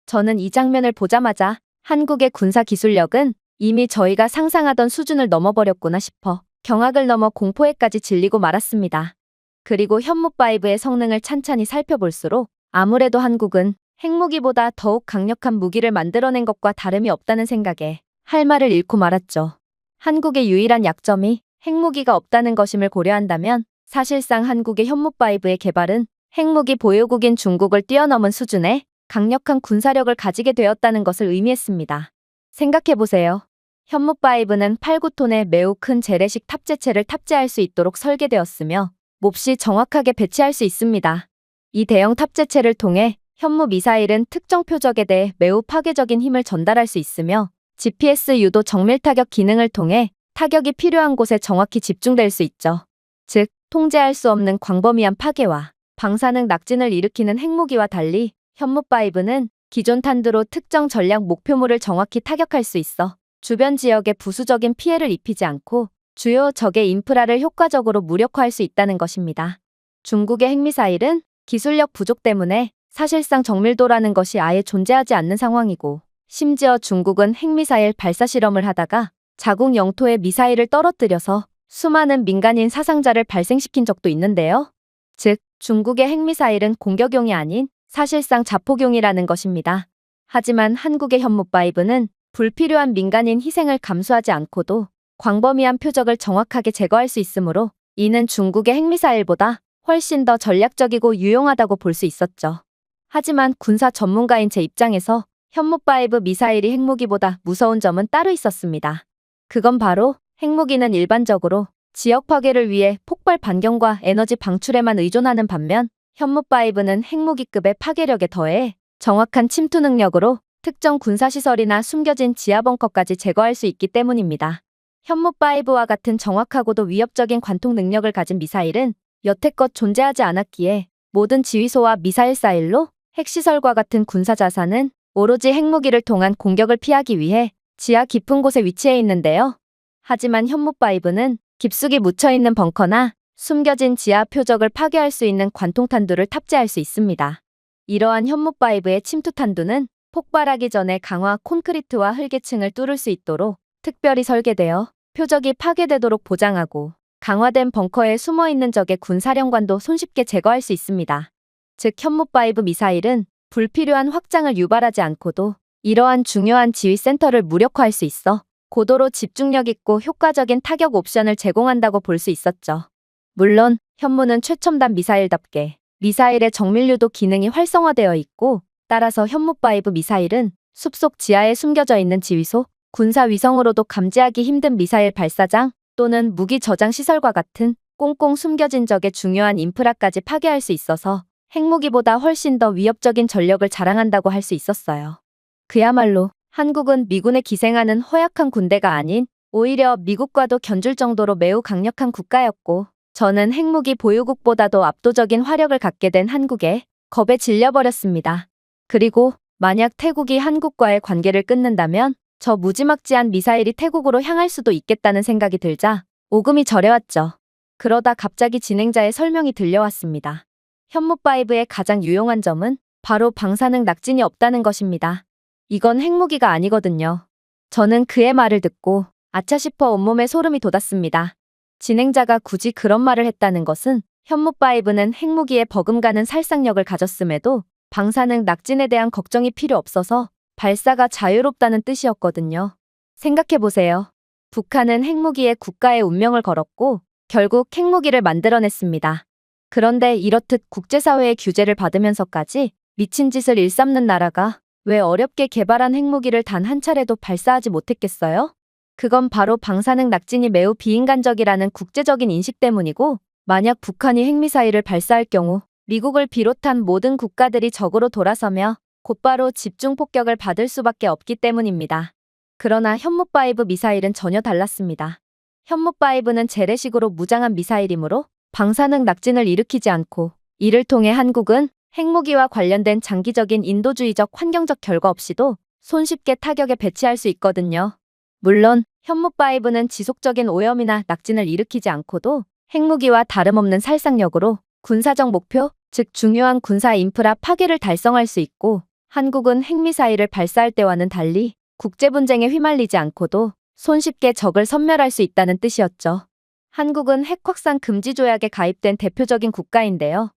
저는 이 장면을 보자마자 한국의 군사 기술력은 이미 저희가 상상하던 수준을 넘어버렸구나 싶어 경악을 넘어 공포에까지 질리고 말았습니다. 그리고 현무5의 성능을 찬찬히 살펴볼수록 아무래도 한국은 핵무기보다 더욱 강력한 무기를 만들어낸 것과 다름이 없다는 생각에 할 말을 잃고 말았죠. 한국의 유일한 약점이 핵무기가 없다는 것임을 고려한다면 사실상 한국의 현무5의 개발은 핵무기 보유국인 중국을 뛰어넘은 수준의 강력한 군사력을 가지게 되었다는 것을 의미했습니다. 생각해보세요. 현무5는 8-9톤의 매우 큰 재래식 탑재체를 탑재할 수 있도록 설계되었으며 몹시 정확하게 배치할 수 있습니다. 이 대형 탑재체를 통해 현무 미사일은 특정 표적에 대해 매우 파괴적인 힘을 전달할 수 있으며 GPS 유도 정밀 타격 기능을 통해 타격이 필요한 곳에 정확히 집중될 수 있죠. 즉, 통제할 수 없는 광범위한 파괴와 방사능 낙진을 일으키는 핵무기와 달리 현무5는 기존 탄두로 특정 전략 목표물을 정확히 타격할 수 있어 주변 지역에 부수적인 피해를 입히지 않고 주요 적의 인프라를 효과적으로 무력화할 수 있다는 것입니다. 중국의 핵미사일은 기술력 부족 때문에 사실상 정밀도라는 것이 아예 존재하지 않는 상황이고, 심지어 중국은 핵미사일 발사 실험을 하다가 자국 영토에 미사일을 떨어뜨려서 수많은 민간인 사상자를 발생시킨 적도 있는데요. 즉, 중국의 핵미사일은 공격용이 아닌 사실상 자폭용이라는 것입니다. 하지만 한국의 현무5는 불필요한 민간인 희생을 감수하지 않고도 광범위한 표적을 정확하게 제거할 수 있으므로 이는 중국의 핵미사일보다 훨씬 더 전략적이고 유용하다고 볼 수 있었죠. 하지만 군사 전문가인 제 입장에서 현무5 미사일이 핵무기보다 무서운 점은 따로 있었습니다. 그건 바로 핵무기는 일반적으로 지역 파괴를 위해 폭발 반경과 에너지 방출에만 의존하는 반면 현무5는 핵무기급의 파괴력에 더해 정확한 침투 능력으로 특정 군사시설이나 숨겨진 지하벙커까지 제거할 수 있기 때문입니다. 현무5와 같은 정확하고도 위협적인 관통 능력을 가진 미사일은 여태껏 존재하지 않았기에 모든 지휘소와 미사일 사일로 핵시설과 같은 군사자산은 오로지 핵무기를 통한 공격을 피하기 위해 지하 깊은 곳에 위치해 있는데요. 하지만 현무5는 깊숙이 묻혀있는 벙커나 숨겨진 지하 표적을 파괴할 수 있는 관통탄두를 탑재할 수 있습니다. 이러한 현무5의 침투탄두는 폭발하기 전에 강화 콘크리트와 흙의 층을 뚫을 수 있도록 특별히 설계되어 표적이 파괴되도록 보장하고, 강화된 벙커에 숨어있는 적의 군사령관도 손쉽게 제거할 수 있습니다. 즉, 현무5 미사일은 불필요한 확장을 유발하지 않고도 이러한 중요한 지휘센터를 무력화할 수 있어 고도로 집중력 있고 효과적인 타격 옵션을 제공한다고 볼 수 있었죠. 물론 현무는 최첨단 미사일답게 미사일의 정밀유도 기능이 활성화되어 있고, 따라서 현무5 미사일은 숲속 지하에 숨겨져 있는 지휘소, 군사 위성으로도 감지하기 힘든 미사일 발사장 또는 무기 저장 시설과 같은 꽁꽁 숨겨진 적의 중요한 인프라까지 파괴할 수 있어서 핵무기보다 훨씬 더 위협적인 전력을 자랑한다고 할 수 있었어요. 그야말로 한국은 미군에 기생하는 허약한 군대가 아닌 오히려 미국과도 견줄 정도로 매우 강력한 국가였고, 저는 핵무기 보유국보다도 압도적인 화력을 갖게 된 한국에 겁에 질려버렸습니다. 그리고 만약 태국이 한국과의 관계를 끊는다면 저 무지막지한 미사일이 태국으로 향할 수도 있겠다는 생각이 들자 오금이 저려왔죠. 그러다 갑자기 진행자의 설명이 들려왔습니다. 현무5의 가장 유용한 점은 바로 방사능 낙진이 없다는 것입니다. 이건 핵무기가 아니거든요. 저는 그의 말을 듣고 아차 싶어 온몸에 소름이 돋았습니다. 진행자가 굳이 그런 말을 했다는 것은 현무5는 핵무기에 버금가는 살상력을 가졌음에도 방사능 낙진에 대한 걱정이 필요 없어서 발사가 자유롭다는 뜻이었거든요. 생각해보세요. 북한은 핵무기에 국가의 운명을 걸었고 결국 핵무기를 만들어냈습니다. 그런데 이렇듯 국제사회의 규제를 받으면서까지 미친 짓을 일삼는 나라가 왜 어렵게 개발한 핵무기를 단 한 차례도 발사하지 못했겠어요? 그건 바로 방사능 낙진이 매우 비인간적이라는 국제적인 인식 때문이고, 만약 북한이 핵미사일을 발사할 경우 미국을 비롯한 모든 국가들이 적으로 돌아서며 곧바로 집중 폭격을 받을 수밖에 없기 때문입니다. 그러나 현무5 미사일은 전혀 달랐습니다. 현무5는 재래식으로 무장한 미사일이므로 방사능 낙진을 일으키지 않고, 이를 통해 한국은 핵무기와 관련된 장기적인 인도주의적 환경적 결과 없이도 손쉽게 타격에 배치할 수 있거든요. 물론 현무5는 지속적인 오염이나 낙진을 일으키지 않고도 핵무기와 다름없는 살상력으로 군사적 목표, 즉 중요한 군사 인프라 파괴를 달성할 수 있고, 한국은 핵미사일을 발사할 때와는 달리 국제분쟁에 휘말리지 않고도 손쉽게 적을 섬멸할 수 있다는 뜻이었죠. 한국은 핵 확산 금지 조약에 가입된 대표적인 국가인데요.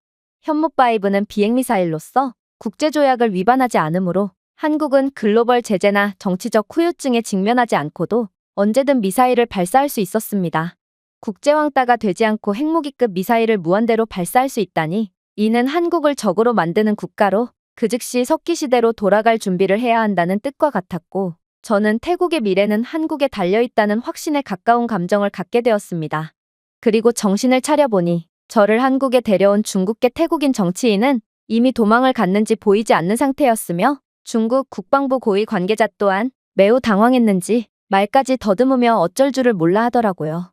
현무5는 비핵미사일로서 국제조약을 위반하지 않으므로 한국은 글로벌 제재나 정치적 후유증에 직면하지 않고도 언제든 미사일을 발사할 수 있었습니다. 국제왕따가 되지 않고 핵무기급 미사일을 무한대로 발사할 수 있다니, 이는 한국을 적으로 만드는 국가로 그 즉시 석기시대로 돌아갈 준비를 해야 한다는 뜻과 같았고, 저는 태국의 미래는 한국에 달려있다는 확신에 가까운 감정을 갖게 되었습니다. 그리고 정신을 차려보니 저를 한국에 데려온 중국계 태국인 정치인은 이미 도망을 갔는지 보이지 않는 상태였으며 중국 국방부 고위 관계자 또한 매우 당황했는지 말까지 더듬으며 어쩔 줄을 몰라 하더라고요.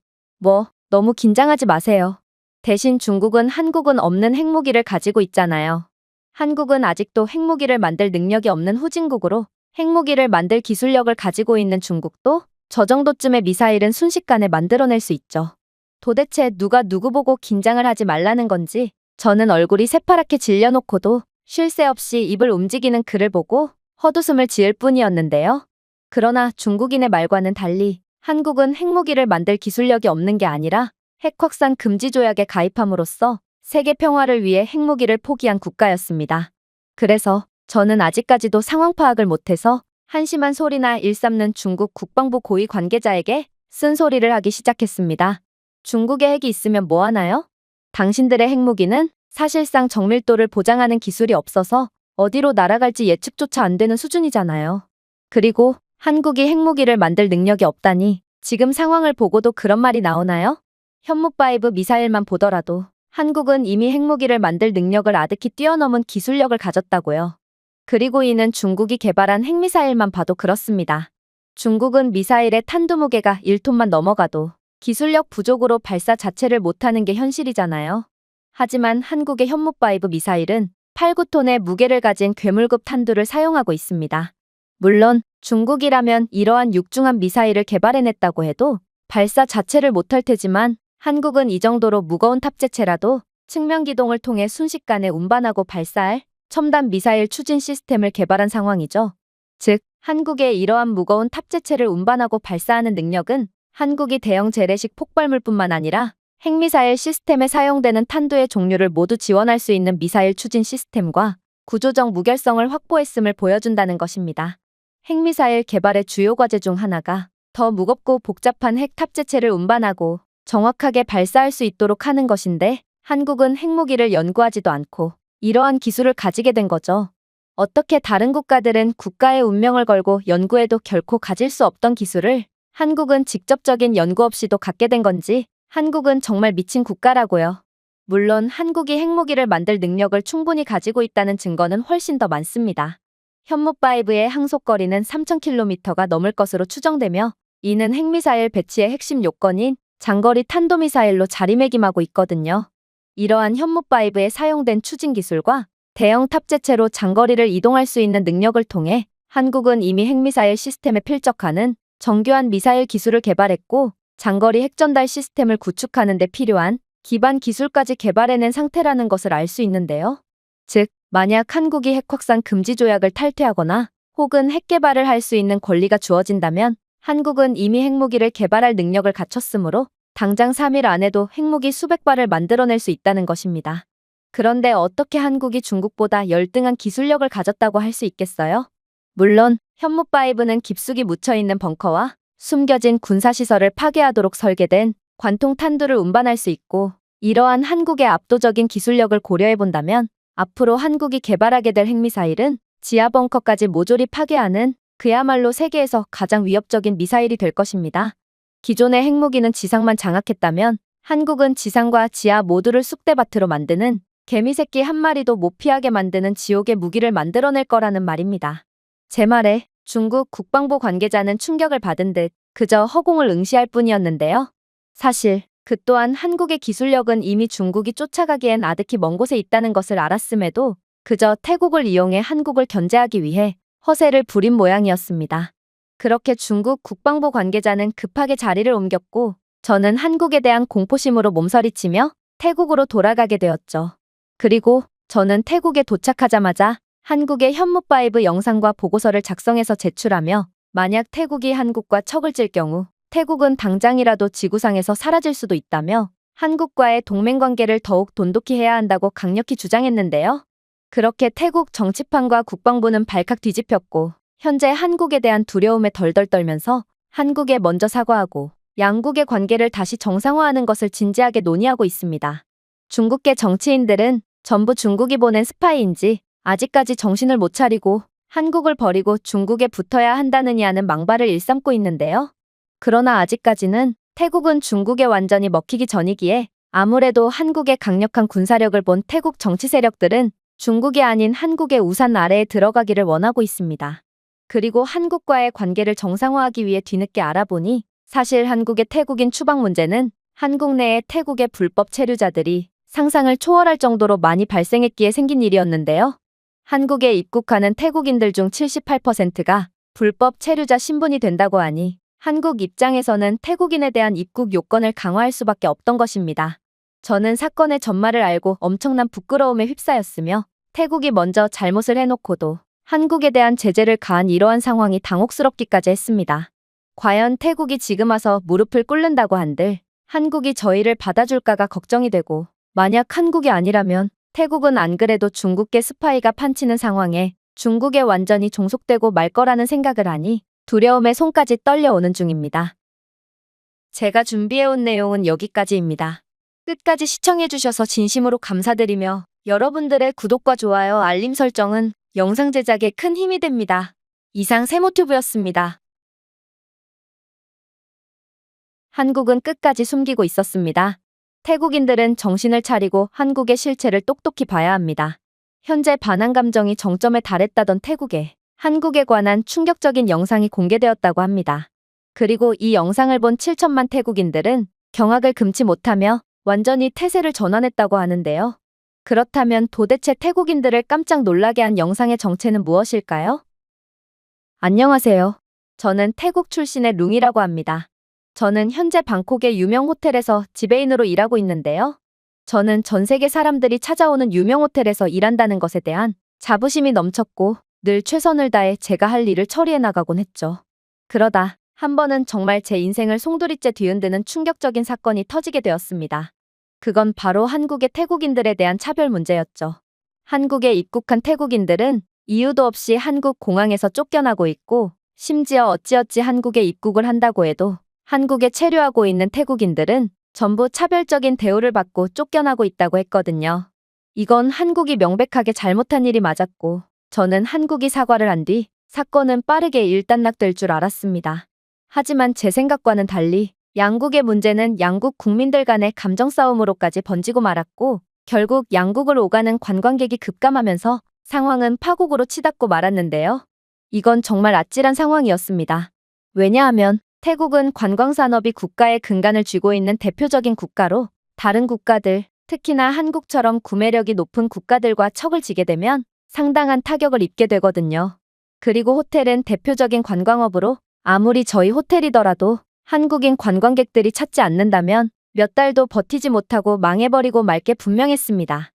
너무 긴장하지 마세요. 대신 중국은 한국은 없는 핵무기를 가지고 있잖아요. 한국은 아직도 핵무기를 만들 능력이 없는 후진국으로 핵무기를 만들 기술력을 가지고 있는 중국도 저 정도쯤의 미사일은 순식간에 만들어낼 수 있죠. 도대체 누가 누구 보고 긴장을 하지 말라는 건지 저는 얼굴이 새파랗게 질려놓고도 쉴 새 없이 입을 움직이는 그를 보고 헛웃음을 지을 뿐이었는데요. 그러나 중국인의 말과는 달리 한국은 핵무기를 만들 기술력이 없는 게 아니라 핵 확산 금지 조약에 가입함으로써 세계 평화를 위해 핵무기를 포기한 국가였습니다. 그래서 저는 아직까지도 상황 파악을 못해서 한심한 소리나 일삼는 중국 국방부 고위 관계자에게 쓴소리를 하기 시작했습니다. 중국에 핵이 있으면 뭐 하나요? 당신들의 핵무기는 사실상 정밀도를 보장하는 기술이 없어서 어디로 날아갈지 예측조차 안 되는 수준이잖아요. 그리고 한국이 핵무기를 만들 능력이 없다니 지금 상황을 보고도 그런 말이 나오나요? 현무5 미사일만 보더라도 한국은 이미 핵무기를 만들 능력을 아득히 뛰어넘은 기술력을 가졌다고요. 그리고 이는 중국이 개발한 핵미사일만 봐도 그렇습니다. 중국은 미사일의 탄두 무게가 1톤만 넘어가도 기술력 부족으로 발사 자체를 못하는 게 현실이잖아요. 하지만 한국의 현무5 미사일은 8, 9톤의 무게를 가진 괴물급 탄두를 사용하고 있습니다. 물론 중국이라면 이러한 육중한 미사일을 개발해냈다고 해도 발사 자체를 못할 테지만 한국은 이 정도로 무거운 탑재체라도 측면 기동을 통해 순식간에 운반하고 발사할 첨단 미사일 추진 시스템을 개발한 상황이죠. 즉, 한국의 이러한 무거운 탑재체를 운반하고 발사하는 능력은 한국이 대형 재래식 폭발물뿐만 아니라 핵미사일 시스템에 사용되는 탄두의 종류를 모두 지원할 수 있는 미사일 추진 시스템과 구조적 무결성을 확보했음을 보여준다는 것입니다. 핵미사일 개발의 주요 과제 중 하나가 더 무겁고 복잡한 핵 탑재체를 운반하고 정확하게 발사할 수 있도록 하는 것인데 한국은 핵무기를 연구하지도 않고 이러한 기술을 가지게 된 거죠. 어떻게 다른 국가들은 국가의 운명을 걸고 연구해도 결코 가질 수 없던 기술을 한국은 직접적인 연구 없이도 갖게 된 건지 한국은 정말 미친 국가라고요. 물론 한국이 핵무기를 만들 능력을 충분히 가지고 있다는 증거는 훨씬 더 많습니다. 현무5의 항속거리는 3,000km가 넘을 것으로 추정되며 이는 핵미사일 배치의 핵심 요건인 장거리 탄도미사일로 자리매김하고 있거든요. 이러한 현무5에 사용된 추진 기술과 대형 탑재체로 장거리를 이동할 수 있는 능력을 통해 한국은 이미 핵미사일 시스템에 필적하는 정교한 미사일 기술을 개발했고 장거리 핵전달 시스템을 구축하는 데 필요한 기반 기술까지 개발해낸 상태라는 것을 알 수 있는데요. 즉, 만약 한국이 핵 확산 금지 조약을 탈퇴하거나 혹은 핵 개발을 할 수 있는 권리가 주어진다면 한국은 이미 핵무기를 개발할 능력을 갖췄으므로 당장 3일 안에도 핵무기 수백 발을 만들어낼 수 있다는 것입니다. 그런데 어떻게 한국이 중국보다 열등한 기술력을 가졌다고 할 수 있겠어요? 물론 현무5는 깊숙이 묻혀있는 벙커와 숨겨진 군사시설을 파괴하도록 설계된 관통 탄두를 운반할 수 있고 이러한 한국의 압도적인 기술력을 고려해본다면 앞으로 한국이 개발하게 될 핵미사일은 지하 벙커까지 모조리 파괴하는 그야말로 세계에서 가장 위협적인 미사일이 될 것입니다. 기존의 핵무기는 지상만 장악했다면 한국은 지상과 지하 모두를 쑥대밭으로 만드는 개미새끼 한 마리도 못 피하게 만드는 지옥의 무기를 만들어낼 거라는 말입니다. 제 말에 중국 국방부 관계자는 충격을 받은 듯 그저 허공을 응시할 뿐이었는데요. 사실 그 또한 한국의 기술력은 이미 중국이 쫓아가기엔 아득히 먼 곳에 있다는 것을 알았음에도 그저 태국을 이용해 한국을 견제하기 위해 허세를 부린 모양이었습니다. 그렇게 중국 국방부 관계자는 급하게 자리를 옮겼고 저는 한국에 대한 공포심으로 몸서리치며 태국으로 돌아가게 되었죠. 그리고 저는 태국에 도착하자마자 한국의 현무5 영상과 보고서를 작성해서 제출하며 만약 태국이 한국과 척을 질 경우 태국은 당장이라도 지구상에서 사라질 수도 있다며 한국과의 동맹관계를 더욱 돈독히 해야 한다고 강력히 주장했는데요. 그렇게 태국 정치판과 국방부는 발칵 뒤집혔고 현재 한국에 대한 두려움에 덜덜 떨면서 한국에 먼저 사과하고 양국의 관계를 다시 정상화하는 것을 진지하게 논의하고 있습니다. 중국계 정치인들은 전부 중국이 보낸 스파이인지 아직까지 정신을 못 차리고 한국을 버리고 중국에 붙어야 한다느냐는 망발을 일삼고 있는데요. 그러나 아직까지는 태국은 중국에 완전히 먹히기 전이기에 아무래도 한국의 강력한 군사력을 본 태국 정치 세력들은 중국이 아닌 한국의 우산 아래에 들어가기를 원하고 있습니다. 그리고 한국과의 관계를 정상화하기 위해 뒤늦게 알아보니 사실 한국의 태국인 추방 문제는 한국 내에 태국의 불법 체류자들이 상상을 초월할 정도로 많이 발생했기에 생긴 일이었는데요. 한국에 입국하는 태국인들 중 78%가 불법 체류자 신분이 된다고 하니 한국 입장에서는 태국인에 대한 입국 요건을 강화할 수밖에 없던 것입니다. 저는 사건의 전말을 알고 엄청난 부끄러움에 휩싸였으며 태국이 먼저 잘못을 해놓고도 한국에 대한 제재를 가한 이러한 상황이 당혹스럽기까지 했습니다. 과연 태국이 지금 와서 무릎을 꿇는다고 한들 한국이 저희를 받아줄까가 걱정이 되고 만약 한국이 아니라면 태국은 안 그래도 중국계 스파이가 판치는 상황에 중국에 완전히 종속되고 말 거라는 생각을 하니 두려움에 손까지 떨려오는 중입니다. 제가 준비해온 내용은 여기까지입니다. 끝까지 시청해주셔서 진심으로 감사드리며 여러분들의 구독과 좋아요, 알림 설정은 영상 제작에 큰 힘이 됩니다. 이상 세모튜브였습니다. 한국은 끝까지 숨기고 있었습니다. 태국인들은 정신을 차리고 한국의 실체를 똑똑히 봐야 합니다. 현재 반한 감정이 정점에 달했다던 태국에 한국에 관한 충격적인 영상이 공개되었다고 합니다. 그리고 이 영상을 본 7천만 태국인들은 경악을 금치 못하며 완전히 태세를 전환했다고 하는데요. 그렇다면 도대체 태국인들을 깜짝 놀라게 한 영상의 정체는 무엇일까요? 안녕하세요. 저는 태국 출신의 룽이라고 합니다. 저는 현재 방콕의 유명 호텔에서 지배인으로 일하고 있는데요. 저는 전 세계 사람들이 찾아오는 유명 호텔에서 일한다는 것에 대한 자부심이 넘쳤고 늘 최선을 다해 제가 할 일을 처리해 나가곤 했죠. 그러다 한 번은 정말 제 인생을 송두리째 뒤흔드는 충격적인 사건이 터지게 되었습니다. 그건 바로 한국의 태국인들에 대한 차별 문제였죠. 한국에 입국한 태국인들은 이유도 없이 한국 공항에서 쫓겨나고 있고 심지어 어찌어찌 한국에 입국을 한다고 해도 한국에 체류하고 있는 태국인들은 전부 차별적인 대우를 받고 쫓겨나고 있다고 했거든요. 이건 한국이 명백하게 잘못한 일이 맞았고 저는 한국이 사과를 한 뒤 사건은 빠르게 일단락될 줄 알았습니다. 하지만 제 생각과는 달리 양국의 문제는 양국 국민들 간의 감정 싸움으로까지 번지고 말았고 결국 양국을 오가는 관광객이 급감하면서 상황은 파국으로 치닫고 말았는데요. 이건 정말 아찔한 상황이었습니다. 왜냐하면 태국은 관광산업이 국가의 근간을 쥐고 있는 대표적인 국가로 다른 국가들, 특히나 한국처럼 구매력이 높은 국가들과 척을 지게 되면 상당한 타격을 입게 되거든요. 그리고 호텔은 대표적인 관광업으로 아무리 저희 호텔이더라도 한국인 관광객들이 찾지 않는다면 몇 달도 버티지 못하고 망해버리고 말 게 분명했습니다.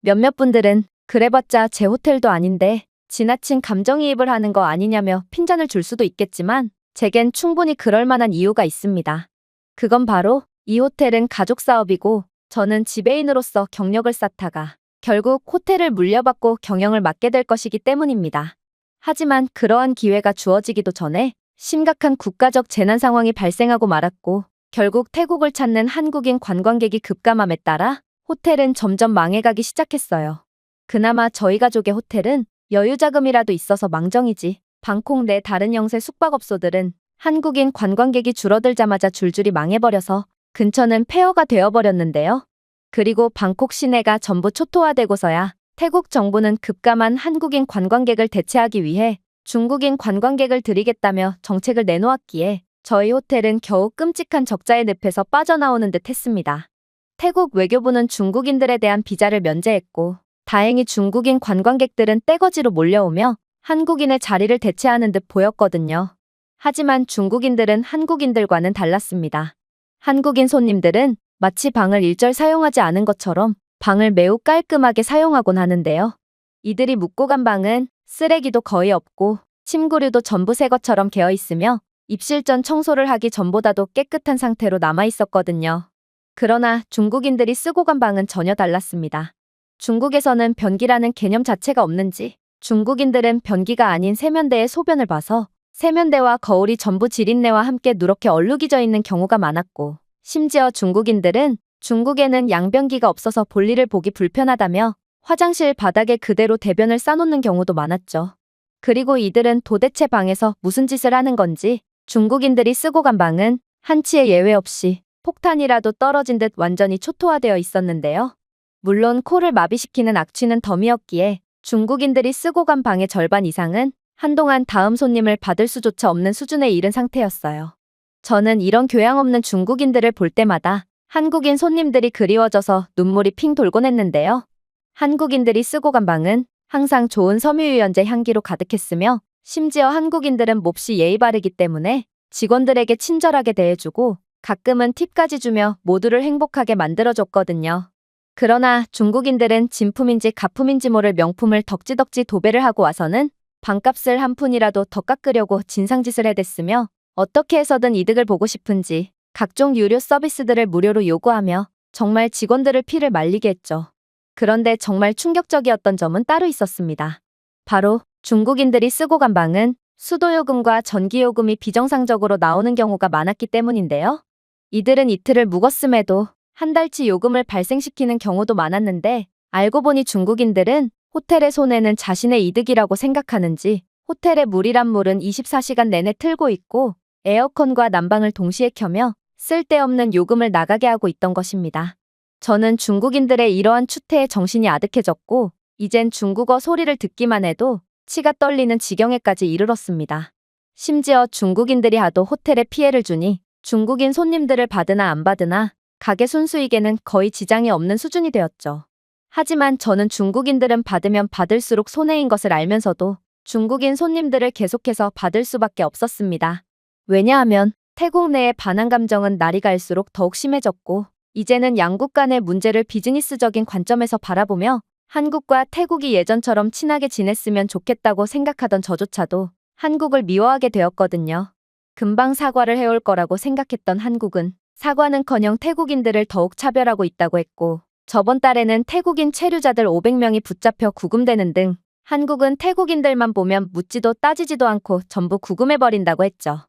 몇몇 분들은 그래봤자 제 호텔도 아닌데 지나친 감정이입을 하는 거 아니냐며 핀잔을 줄 수도 있겠지만 제겐 충분히 그럴 만한 이유가 있습니다. 그건 바로 이 호텔은 가족 사업이고 저는 지배인으로서 경력을 쌓다가 결국 호텔을 물려받고 경영을 맡게 될 것이기 때문입니다. 하지만 그러한 기회가 주어지기도 전에 심각한 국가적 재난 상황이 발생하고 말았고 결국 태국을 찾는 한국인 관광객이 급감함에 따라 호텔은 점점 망해가기 시작했어요. 그나마 저희 가족의 호텔은 여유자금이라도 있어서 망정이지 방콕 내 다른 영세 숙박업소들은 한국인 관광객이 줄어들자마자 줄줄이 망해버려서 근처는 폐허가 되어버렸는데요. 그리고 방콕 시내가 전부 초토화되고서야 태국 정부는 급감한 한국인 관광객을 대체하기 위해 중국인 관광객을 들이겠다며 정책을 내놓았기에 저희 호텔은 겨우 끔찍한 적자의 늪에서 빠져나오는 듯 했습니다. 태국 외교부는 중국인들에 대한 비자를 면제했고 다행히 중국인 관광객들은 떼거지로 몰려오며 한국인의 자리를 대체하는 듯 보였거든요. 하지만 중국인들은 한국인들과는 달랐습니다. 한국인 손님들은 마치 방을 일절 사용하지 않은 것처럼 방을 매우 깔끔하게 사용하곤 하는데요. 이들이 묵고 간 방은 쓰레기도 거의 없고 침구류도 전부 새 것처럼 개어 있으며 입실 전 청소를 하기 전보다도 깨끗한 상태로 남아 있었거든요. 그러나 중국인들이 쓰고 간 방은 전혀 달랐습니다. 중국에서는 변기라는 개념 자체가 없는지 중국인들은 변기가 아닌 세면대에 소변을 봐서 세면대와 거울이 전부 지린내와 함께 누렇게 얼룩이져 있는 경우가 많았고 심지어 중국인들은 중국에는 양변기가 없어서 볼일을 보기 불편하다며 화장실 바닥에 그대로 대변을 싸놓는 경우도 많았죠. 그리고 이들은 도대체 방에서 무슨 짓을 하는 건지 중국인들이 쓰고 간 방은 한치의 예외 없이 폭탄이라도 떨어진 듯 완전히 초토화되어 있었는데요. 물론 코를 마비시키는 악취는 덤이었기에 중국인들이 쓰고 간 방의 절반 이상은 한동안 다음 손님을 받을 수조차 없는 수준에 이른 상태였어요. 저는 이런 교양 없는 중국인들을 볼 때마다 한국인 손님들이 그리워져서 눈물이 핑 돌곤 했는데요. 한국인들이 쓰고 간 방은 항상 좋은 섬유유연제 향기로 가득했으며 심지어 한국인들은 몹시 예의 바르기 때문에 직원들에게 친절하게 대해주고 가끔은 팁까지 주며 모두를 행복하게 만들어줬거든요. 그러나 중국인들은 진품인지 가품인지 모를 명품을 덕지덕지 도배를 하고 와서는 방값을 한 푼이라도 더 깎으려고 진상짓을 해댔으며 어떻게 해서든 이득을 보고 싶은지 각종 유료 서비스들을 무료로 요구하며 정말 직원들을 피를 말리게 했죠. 그런데 정말 충격적이었던 점은 따로 있었습니다. 바로 중국인들이 쓰고 간 방은 수도요금과 전기요금이 비정상적으로 나오는 경우가 많았기 때문인데요. 이들은 이틀을 묵었음에도 한 달치 요금을 발생시키는 경우도 많았는데 알고 보니 중국인들은 호텔의 손해는 자신의 이득이라고 생각하는지 호텔의 물이란 물은 24시간 내내 틀고 있고 에어컨과 난방을 동시에 켜며 쓸데없는 요금을 나가게 하고 있던 것입니다. 저는 중국인들의 이러한 추태에 정신이 아득해졌고 이젠 중국어 소리를 듣기만 해도 치가 떨리는 지경에까지 이르렀습니다. 심지어 중국인들이 하도 호텔에 피해를 주니 중국인 손님들을 받으나 안 받으나 가게 순수익에는 거의 지장이 없는 수준이 되었죠. 하지만 저는 중국인들은 받으면 받을수록 손해인 것을 알면서도 중국인 손님들을 계속해서 받을 수밖에 없었습니다. 왜냐하면 태국 내의 반한 감정은 날이 갈수록 더욱 심해졌고 이제는 양국 간의 문제를 비즈니스적인 관점에서 바라보며 한국과 태국이 예전처럼 친하게 지냈으면 좋겠다고 생각하던 저조차도 한국을 미워하게 되었거든요. 금방 사과를 해올 거라고 생각했던 한국은 사과는커녕 태국인들을 더욱 차별하고 있다고 했고 저번 달에는 태국인 체류자들 500명이 붙잡혀 구금되는 등 한국은 태국인들만 보면 묻지도 따지지도 않고 전부 구금해버린다고 했죠.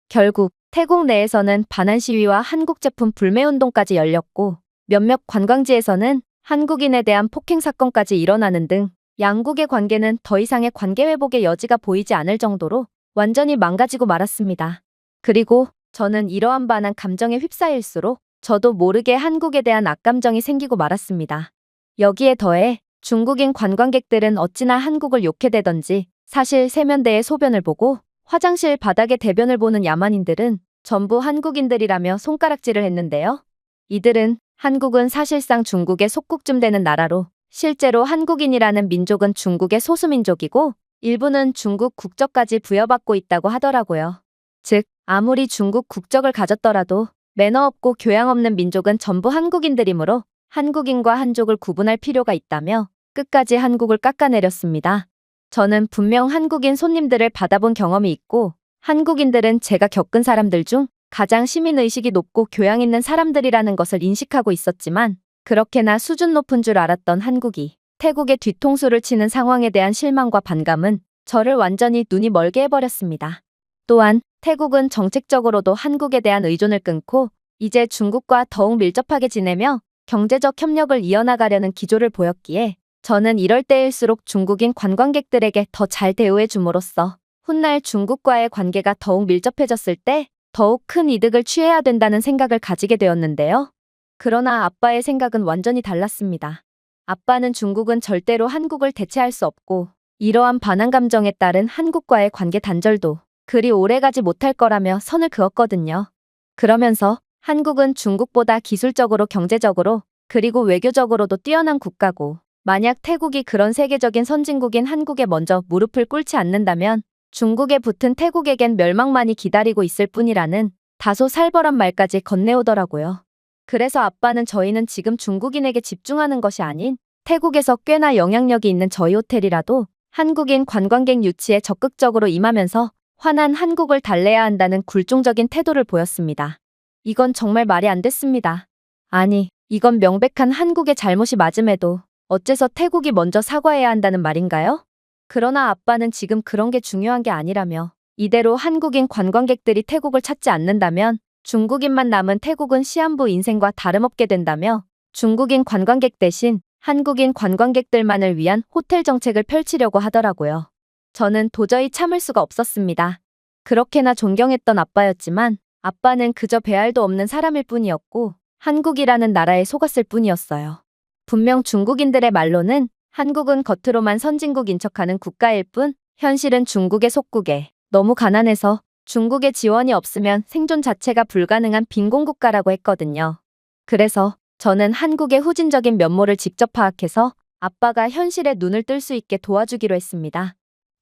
결국 태국 내에서는 반한 시위와 한국 제품 불매운동까지 열렸고 몇몇 관광지에서는 한국인에 대한 폭행 사건까지 일어나는 등 양국의 관계는 더 이상의 관계 회복의 여지가 보이지 않을 정도로 완전히 망가지고 말았습니다. 그리고 저는 이러한 반한 감정에 휩싸일수록 저도 모르게 한국에 대한 악감정이 생기고 말았습니다. 여기에 더해 중국인 관광객들은 어찌나 한국을 욕해대던지 사실 세면대의 소변을 보고 화장실 바닥에 대변을 보는 야만인들은 전부 한국인들이라며 손가락질을 했는데요. 이들은 한국은 사실상 중국의 속국쯤 되는 나라로 실제로 한국인이라는 민족은 중국의 소수민족이고 일부는 중국 국적까지 부여받고 있다고 하더라고요. 즉, 아무리 중국 국적을 가졌더라도 매너 없고 교양 없는 민족은 전부 한국인들이므로 한국인과 한족을 구분할 필요가 있다며 끝까지 한국을 깎아내렸습니다. 저는 분명 한국인 손님들을 받아본 경험이 있고 한국인들은 제가 겪은 사람들 중 가장 시민의식이 높고 교양 있는 사람들이라는 것을 인식하고 있었지만 그렇게나 수준 높은 줄 알았던 한국이 태국의 뒤통수를 치는 상황에 대한 실망과 반감은 저를 완전히 눈이 멀게 해버렸습니다. 또한 태국은 정책적으로도 한국에 대한 의존을 끊고 이제 중국과 더욱 밀접하게 지내며 경제적 협력을 이어나가려는 기조를 보였기에 저는 이럴 때일수록 중국인 관광객들에게 더 잘 대우해 줌으로써 훗날 중국과의 관계가 더욱 밀접해졌을 때 더욱 큰 이득을 취해야 된다는 생각을 가지게 되었는데요. 그러나 아빠의 생각은 완전히 달랐습니다. 아빠는 중국은 절대로 한국을 대체할 수 없고 이러한 반한 감정에 따른 한국과의 관계 단절도 그리 오래가지 못할 거라며 선을 그었거든요. 그러면서 한국은 중국보다 기술적으로 경제적으로 그리고 외교적으로도 뛰어난 국가고 만약 태국이 그런 세계적인 선진국인 한국에 먼저 무릎을 꿇지 않는다면 중국에 붙은 태국에겐 멸망만이 기다리고 있을 뿐이라는 다소 살벌한 말까지 건네오더라고요. 그래서 아빠는 저희는 지금 중국인에게 집중하는 것이 아닌 태국에서 꽤나 영향력이 있는 저희 호텔이라도 한국인 관광객 유치에 적극적으로 임하면서 화난 한국을 달래야 한다는 굴종적인 태도를 보였습니다. 이건 정말 말이 안 됐습니다. 아니, 이건 명백한 한국의 잘못이 맞음에도 어째서 태국이 먼저 사과해야 한다는 말인가요? 그러나 아빠는 지금 그런 게 중요한 게 아니라며 이대로 한국인 관광객들이 태국을 찾지 않는다면 중국인만 남은 태국은 시한부 인생과 다름없게 된다며 중국인 관광객 대신 한국인 관광객들만을 위한 호텔 정책을 펼치려고 하더라고요. 저는 도저히 참을 수가 없었습니다. 그렇게나 존경했던 아빠였지만 아빠는 그저 배알도 없는 사람일 뿐이었고 한국이라는 나라에 속았을 뿐이었어요. 분명 중국인들의 말로는 한국은 겉으로만 선진국인 척하는 국가일 뿐 현실은 중국의 속국에 너무 가난해서 중국의 지원이 없으면 생존 자체가 불가능한 빈곤국가라고 했거든요. 그래서 저는 한국의 후진적인 면모를 직접 파악해서 아빠가 현실에 눈을 뜰 수 있게 도와주기로 했습니다.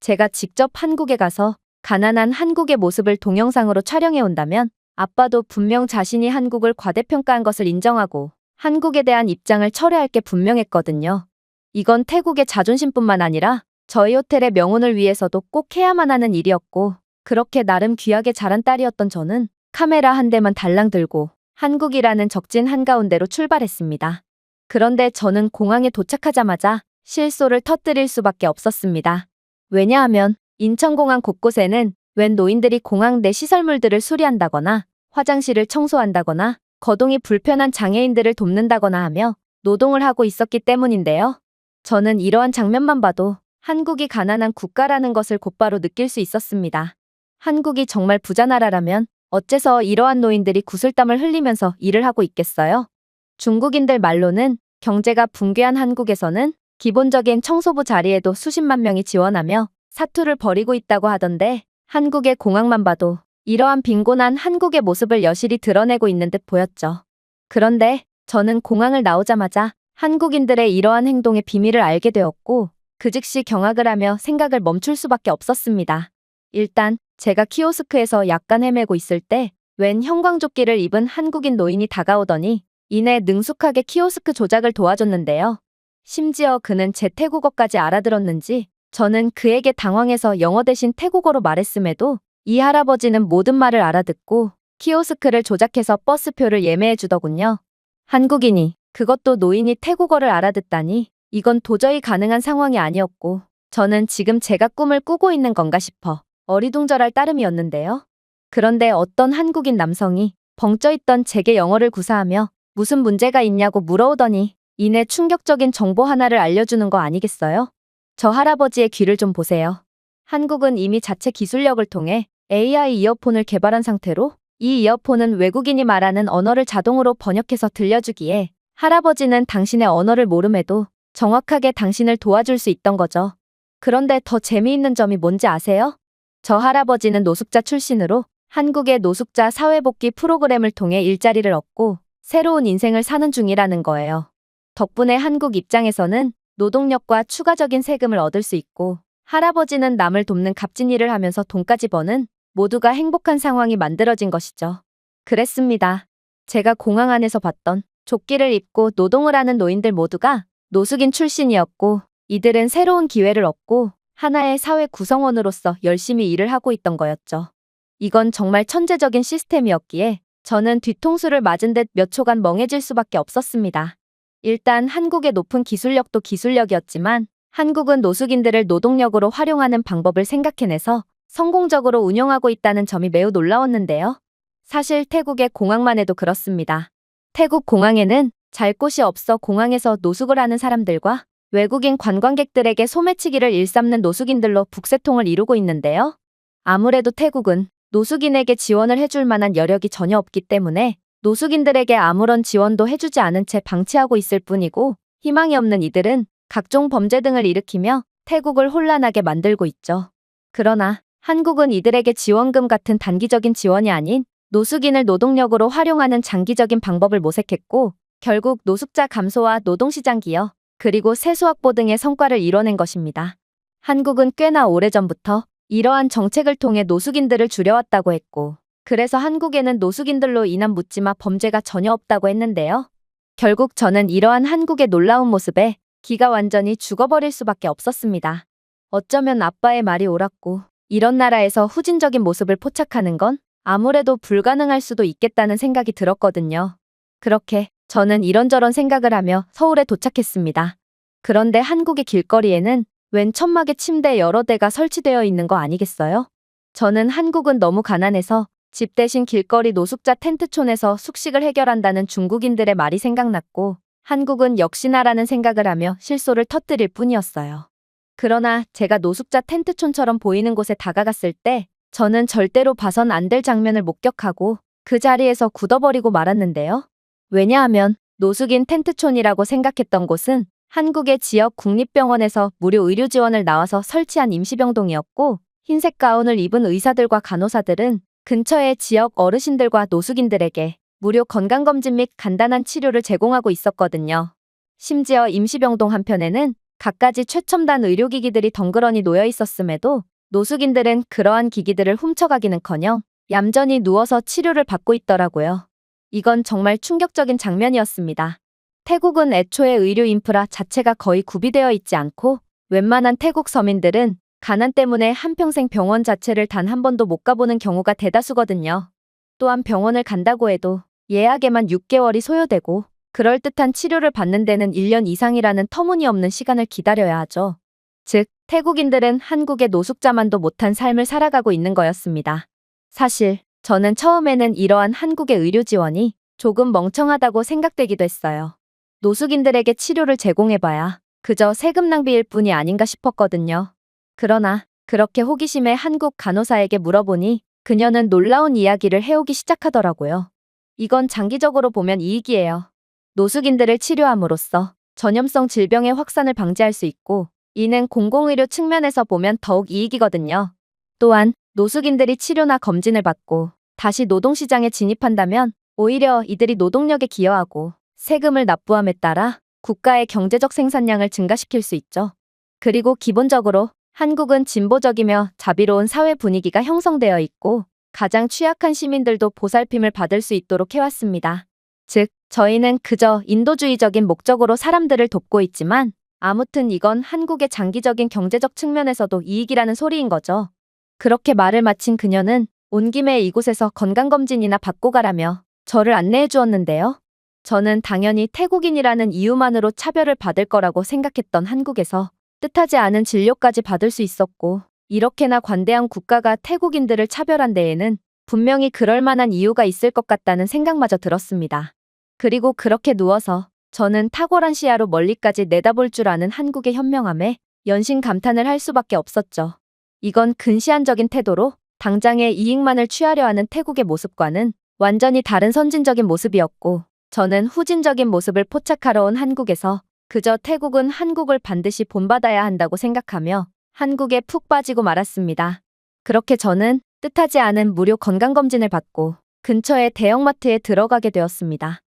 제가 직접 한국에 가서 가난한 한국의 모습을 동영상으로 촬영해 온다면 아빠도 분명 자신이 한국을 과대평가한 것을 인정하고 한국에 대한 입장을 철회할 게 분명했거든요. 이건 태국의 자존심뿐만 아니라 저희 호텔의 명운을 위해서도 꼭 해야만 하는 일이었고 그렇게 나름 귀하게 자란 딸이었던 저는 카메라 한 대만 달랑 들고 한국이라는 적진 한가운데로 출발했습니다. 그런데 저는 공항에 도착하자마자 실소를 터뜨릴 수밖에 없었습니다. 왜냐하면 인천공항 곳곳에는 웬 노인들이 공항 내 시설물들을 수리한다거나 화장실을 청소한다거나 거동이 불편한 장애인들을 돕는다거나 하며 노동을 하고 있었기 때문인데요. 저는 이러한 장면만 봐도 한국이 가난한 국가라는 것을 곧바로 느낄 수 있었습니다. 한국이 정말 부자 나라라면 어째서 이러한 노인들이 구슬땀을 흘리면서 일을 하고 있겠어요? 중국인들 말로는 경제가 붕괴한 한국에서는 기본적인 청소부 자리에도 수십만 명이 지원하며 사투를 벌이고 있다고 하던데 한국의 공항만 봐도 이러한 빈곤한 한국의 모습을 여실히 드러내고 있는 듯 보였죠. 그런데 저는 공항을 나오자마자 한국인들의 이러한 행동의 비밀을 알게 되었고 그 즉시 경악을 하며 생각을 멈출 수밖에 없었습니다. 일단 제가 키오스크에서 약간 헤매고 있을 때 웬 형광조끼를 입은 한국인 노인이 다가오더니 이내 능숙하게 키오스크 조작을 도와줬는데요. 심지어 그는 제 태국어까지 알아들었는지 저는 그에게 당황해서 영어 대신 태국어로 말했음에도 이 할아버지는 모든 말을 알아듣고 키오스크를 조작해서 버스표를 예매해 주더군요. 한국인이 그것도 노인이 태국어를 알아듣다니 이건 도저히 가능한 상황이 아니었고 저는 지금 제가 꿈을 꾸고 있는 건가 싶어 어리둥절할 따름이었는데요. 그런데 어떤 한국인 남성이 벙쪄있던 제게 영어를 구사하며 무슨 문제가 있냐고 물어오더니 이내 충격적인 정보 하나를 알려주는 거 아니겠어요? 저 할아버지의 귀를 좀 보세요. 한국은 이미 자체 기술력을 통해 AI 이어폰을 개발한 상태로 이 이어폰은 외국인이 말하는 언어를 자동으로 번역해서 들려주기에 할아버지는 당신의 언어를 모름에도 정확하게 당신을 도와줄 수 있던 거죠. 그런데 더 재미있는 점이 뭔지 아세요? 저 할아버지는 노숙자 출신으로 한국의 노숙자 사회복귀 프로그램을 통해 일자리를 얻고 새로운 인생을 사는 중이라는 거예요. 덕분에 한국 입장에서는 노동력과 추가적인 세금을 얻을 수 있고 할아버지는 남을 돕는 값진 일을 하면서 돈까지 버는 모두가 행복한 상황이 만들어진 것이죠. 그랬습니다. 제가 공항 안에서 봤던 조끼를 입고 노동을 하는 노인들 모두가 노숙인 출신이었고 이들은 새로운 기회를 얻고 하나의 사회 구성원으로서 열심히 일을 하고 있던 거였죠. 이건 정말 천재적인 시스템이었기에 저는 뒤통수를 맞은 듯 몇 초간 멍해질 수밖에 없었습니다. 일단 한국의 높은 기술력도 기술력이었지만 한국은 노숙인들을 노동력으로 활용하는 방법을 생각해내서 성공적으로 운영하고 있다는 점이 매우 놀라웠는데요. 사실 태국의 공항만 해도 그렇습니다. 태국 공항에는 잘 곳이 없어 공항에서 노숙을 하는 사람들과 외국인 관광객들에게 소매치기를 일삼는 노숙인들로 북새통을 이루고 있는데요. 아무래도 태국은 노숙인에게 지원을 해줄 만한 여력이 전혀 없기 때문에 노숙인들에게 아무런 지원도 해주지 않은 채 방치하고 있을 뿐이고 희망이 없는 이들은 각종 범죄 등을 일으키며 태국을 혼란하게 만들고 있죠. 그러나 한국은 이들에게 지원금 같은 단기적인 지원이 아닌 노숙인을 노동력으로 활용하는 장기적인 방법을 모색했고 결국 노숙자 감소와 노동시장 기여 그리고 세수 확보 등의 성과를 이뤄낸 것입니다. 한국은 꽤나 오래전부터 이러한 정책을 통해 노숙인들을 줄여왔다고 했고 그래서 한국에는 노숙인들로 인한 묻지마 범죄가 전혀 없다고 했는데요. 결국 저는 이러한 한국의 놀라운 모습에 기가 완전히 죽어버릴 수밖에 없었습니다. 어쩌면 아빠의 말이 옳았고 이런 나라에서 후진적인 모습을 포착하는 건 아무래도 불가능할 수도 있겠다는 생각이 들었거든요. 그렇게 저는 이런저런 생각을 하며 서울에 도착했습니다. 그런데 한국의 길거리에는 웬 천막의 침대 여러 대가 설치되어 있는 거 아니겠어요? 저는 한국은 너무 가난해서 집 대신 길거리 노숙자 텐트촌에서 숙식을 해결한다는 중국인들의 말이 생각났고 한국은 역시나라는 생각을 하며 실소를 터뜨릴 뿐이었어요. 그러나 제가 노숙자 텐트촌처럼 보이는 곳에 다가갔을 때 저는 절대로 봐선 안 될 장면을 목격하고 그 자리에서 굳어버리고 말았는데요. 왜냐하면 노숙인 텐트촌이라고 생각했던 곳은 한국의 지역 국립병원에서 무료 의료 지원을 나와서 설치한 임시병동이었고, 흰색 가운을 입은 의사들과 간호사들은 근처의 지역 어르신들과 노숙인들에게 무료 건강검진 및 간단한 치료를 제공하고 있었거든요. 심지어 임시병동 한편에는 갖가지 최첨단 의료기기들이 덩그러니 놓여 있었음에도 노숙인들은 그러한 기기들을 훔쳐가기는커녕 얌전히 누워서 치료를 받고 있더라고요. 이건 정말 충격적인 장면이었습니다. 태국은 애초에 의료 인프라 자체가 거의 구비되어 있지 않고 웬만한 태국 서민들은 가난 때문에 한평생 병원 자체를 단 한 번도 못 가보는 경우가 대다수거든요. 또한 병원을 간다고 해도 예약에만 6개월이 소요되고 그럴듯한 치료를 받는 데는 1년 이상이라는 터무니없는 시간을 기다려야 하죠. 즉, 태국인들은 한국의 노숙자만도 못한 삶을 살아가고 있는 거였습니다. 사실 저는 처음에는 이러한 한국의 의료 지원이 조금 멍청하다고 생각되기도 했어요. 노숙인들에게 치료를 제공해봐야 그저 세금 낭비일 뿐이 아닌가 싶었거든요. 그러나 그렇게 호기심에 한국 간호사에게 물어보니 그녀는 놀라운 이야기를 해오기 시작하더라고요. 이건 장기적으로 보면 이익이에요. 노숙인들을 치료함으로써 전염성 질병의 확산을 방지할 수 있고, 이는 공공의료 측면에서 보면 더욱 이익이거든요. 또한 노숙인들이 치료나 검진을 받고 다시 노동시장에 진입한다면 오히려 이들이 노동력에 기여하고 세금을 납부함에 따라 국가의 경제적 생산량을 증가시킬 수 있죠. 그리고 기본적으로 한국은 진보적이며 자비로운 사회 분위기가 형성되어 있고 가장 취약한 시민들도 보살핌을 받을 수 있도록 해왔습니다. 즉, 저희는 그저 인도주의적인 목적으로 사람들을 돕고 있지만 아무튼 이건 한국의 장기적인 경제적 측면에서도 이익이라는 소리인 거죠. 그렇게 말을 마친 그녀는 온 김에 이곳에서 건강검진이나 받고 가라며 저를 안내해 주었는데요. 저는 당연히 태국인이라는 이유만으로 차별을 받을 거라고 생각했던 한국에서 뜻하지 않은 진료까지 받을 수 있었고, 이렇게나 관대한 국가가 태국인들을 차별한 데에는 분명히 그럴 만한 이유가 있을 것 같다는 생각마저 들었습니다. 그리고 그렇게 누워서 저는 탁월한 시야로 멀리까지 내다볼 줄 아는 한국의 현명함에 연신 감탄을 할 수밖에 없었죠. 이건 근시안적인 태도로 당장의 이익만을 취하려 하는 태국의 모습과는 완전히 다른 선진적인 모습이었고, 저는 후진적인 모습을 포착하러 온 한국에서 그저 태국은 한국을 반드시 본받아야 한다고 생각하며 한국에 푹 빠지고 말았습니다. 그렇게 저는 뜻하지 않은 무료 건강검진을 받고 근처의 대형마트에 들어가게 되었습니다.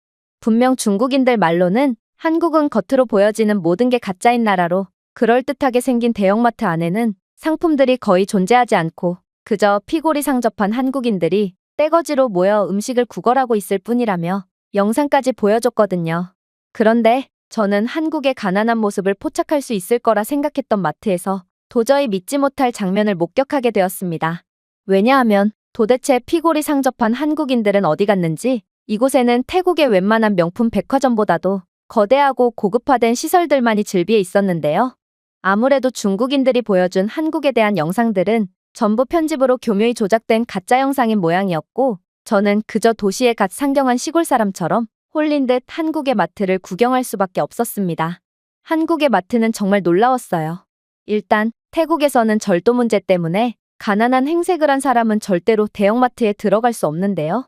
분명 중국인들 말로는 한국은 겉으로 보여지는 모든 게 가짜인 나라로 그럴듯하게 생긴 대형마트 안에는 상품들이 거의 존재하지 않고 그저 피골이 상접한 한국인들이 떼거지로 모여 음식을 구걸하고 있을 뿐이라며 영상까지 보여줬거든요. 그런데 저는 한국의 가난한 모습을 포착할 수 있을 거라 생각했던 마트에서 도저히 믿지 못할 장면을 목격하게 되었습니다. 왜냐하면 도대체 피골이 상접한 한국인들은 어디 갔는지 이곳에는 태국의 웬만한 명품 백화점보다도 거대하고 고급화된 시설들만이 즐비해 있었는데요. 아무래도 중국인들이 보여준 한국에 대한 영상들은 전부 편집으로 교묘히 조작된 가짜 영상인 모양이었고, 저는 그저 도시에 갓 상경한 시골 사람처럼 홀린 듯 한국의 마트를 구경할 수밖에 없었습니다. 한국의 마트는 정말 놀라웠어요. 일단 태국에서는 절도 문제 때문에 가난한 행색을 한 사람은 절대로 대형마트에 들어갈 수 없는데요.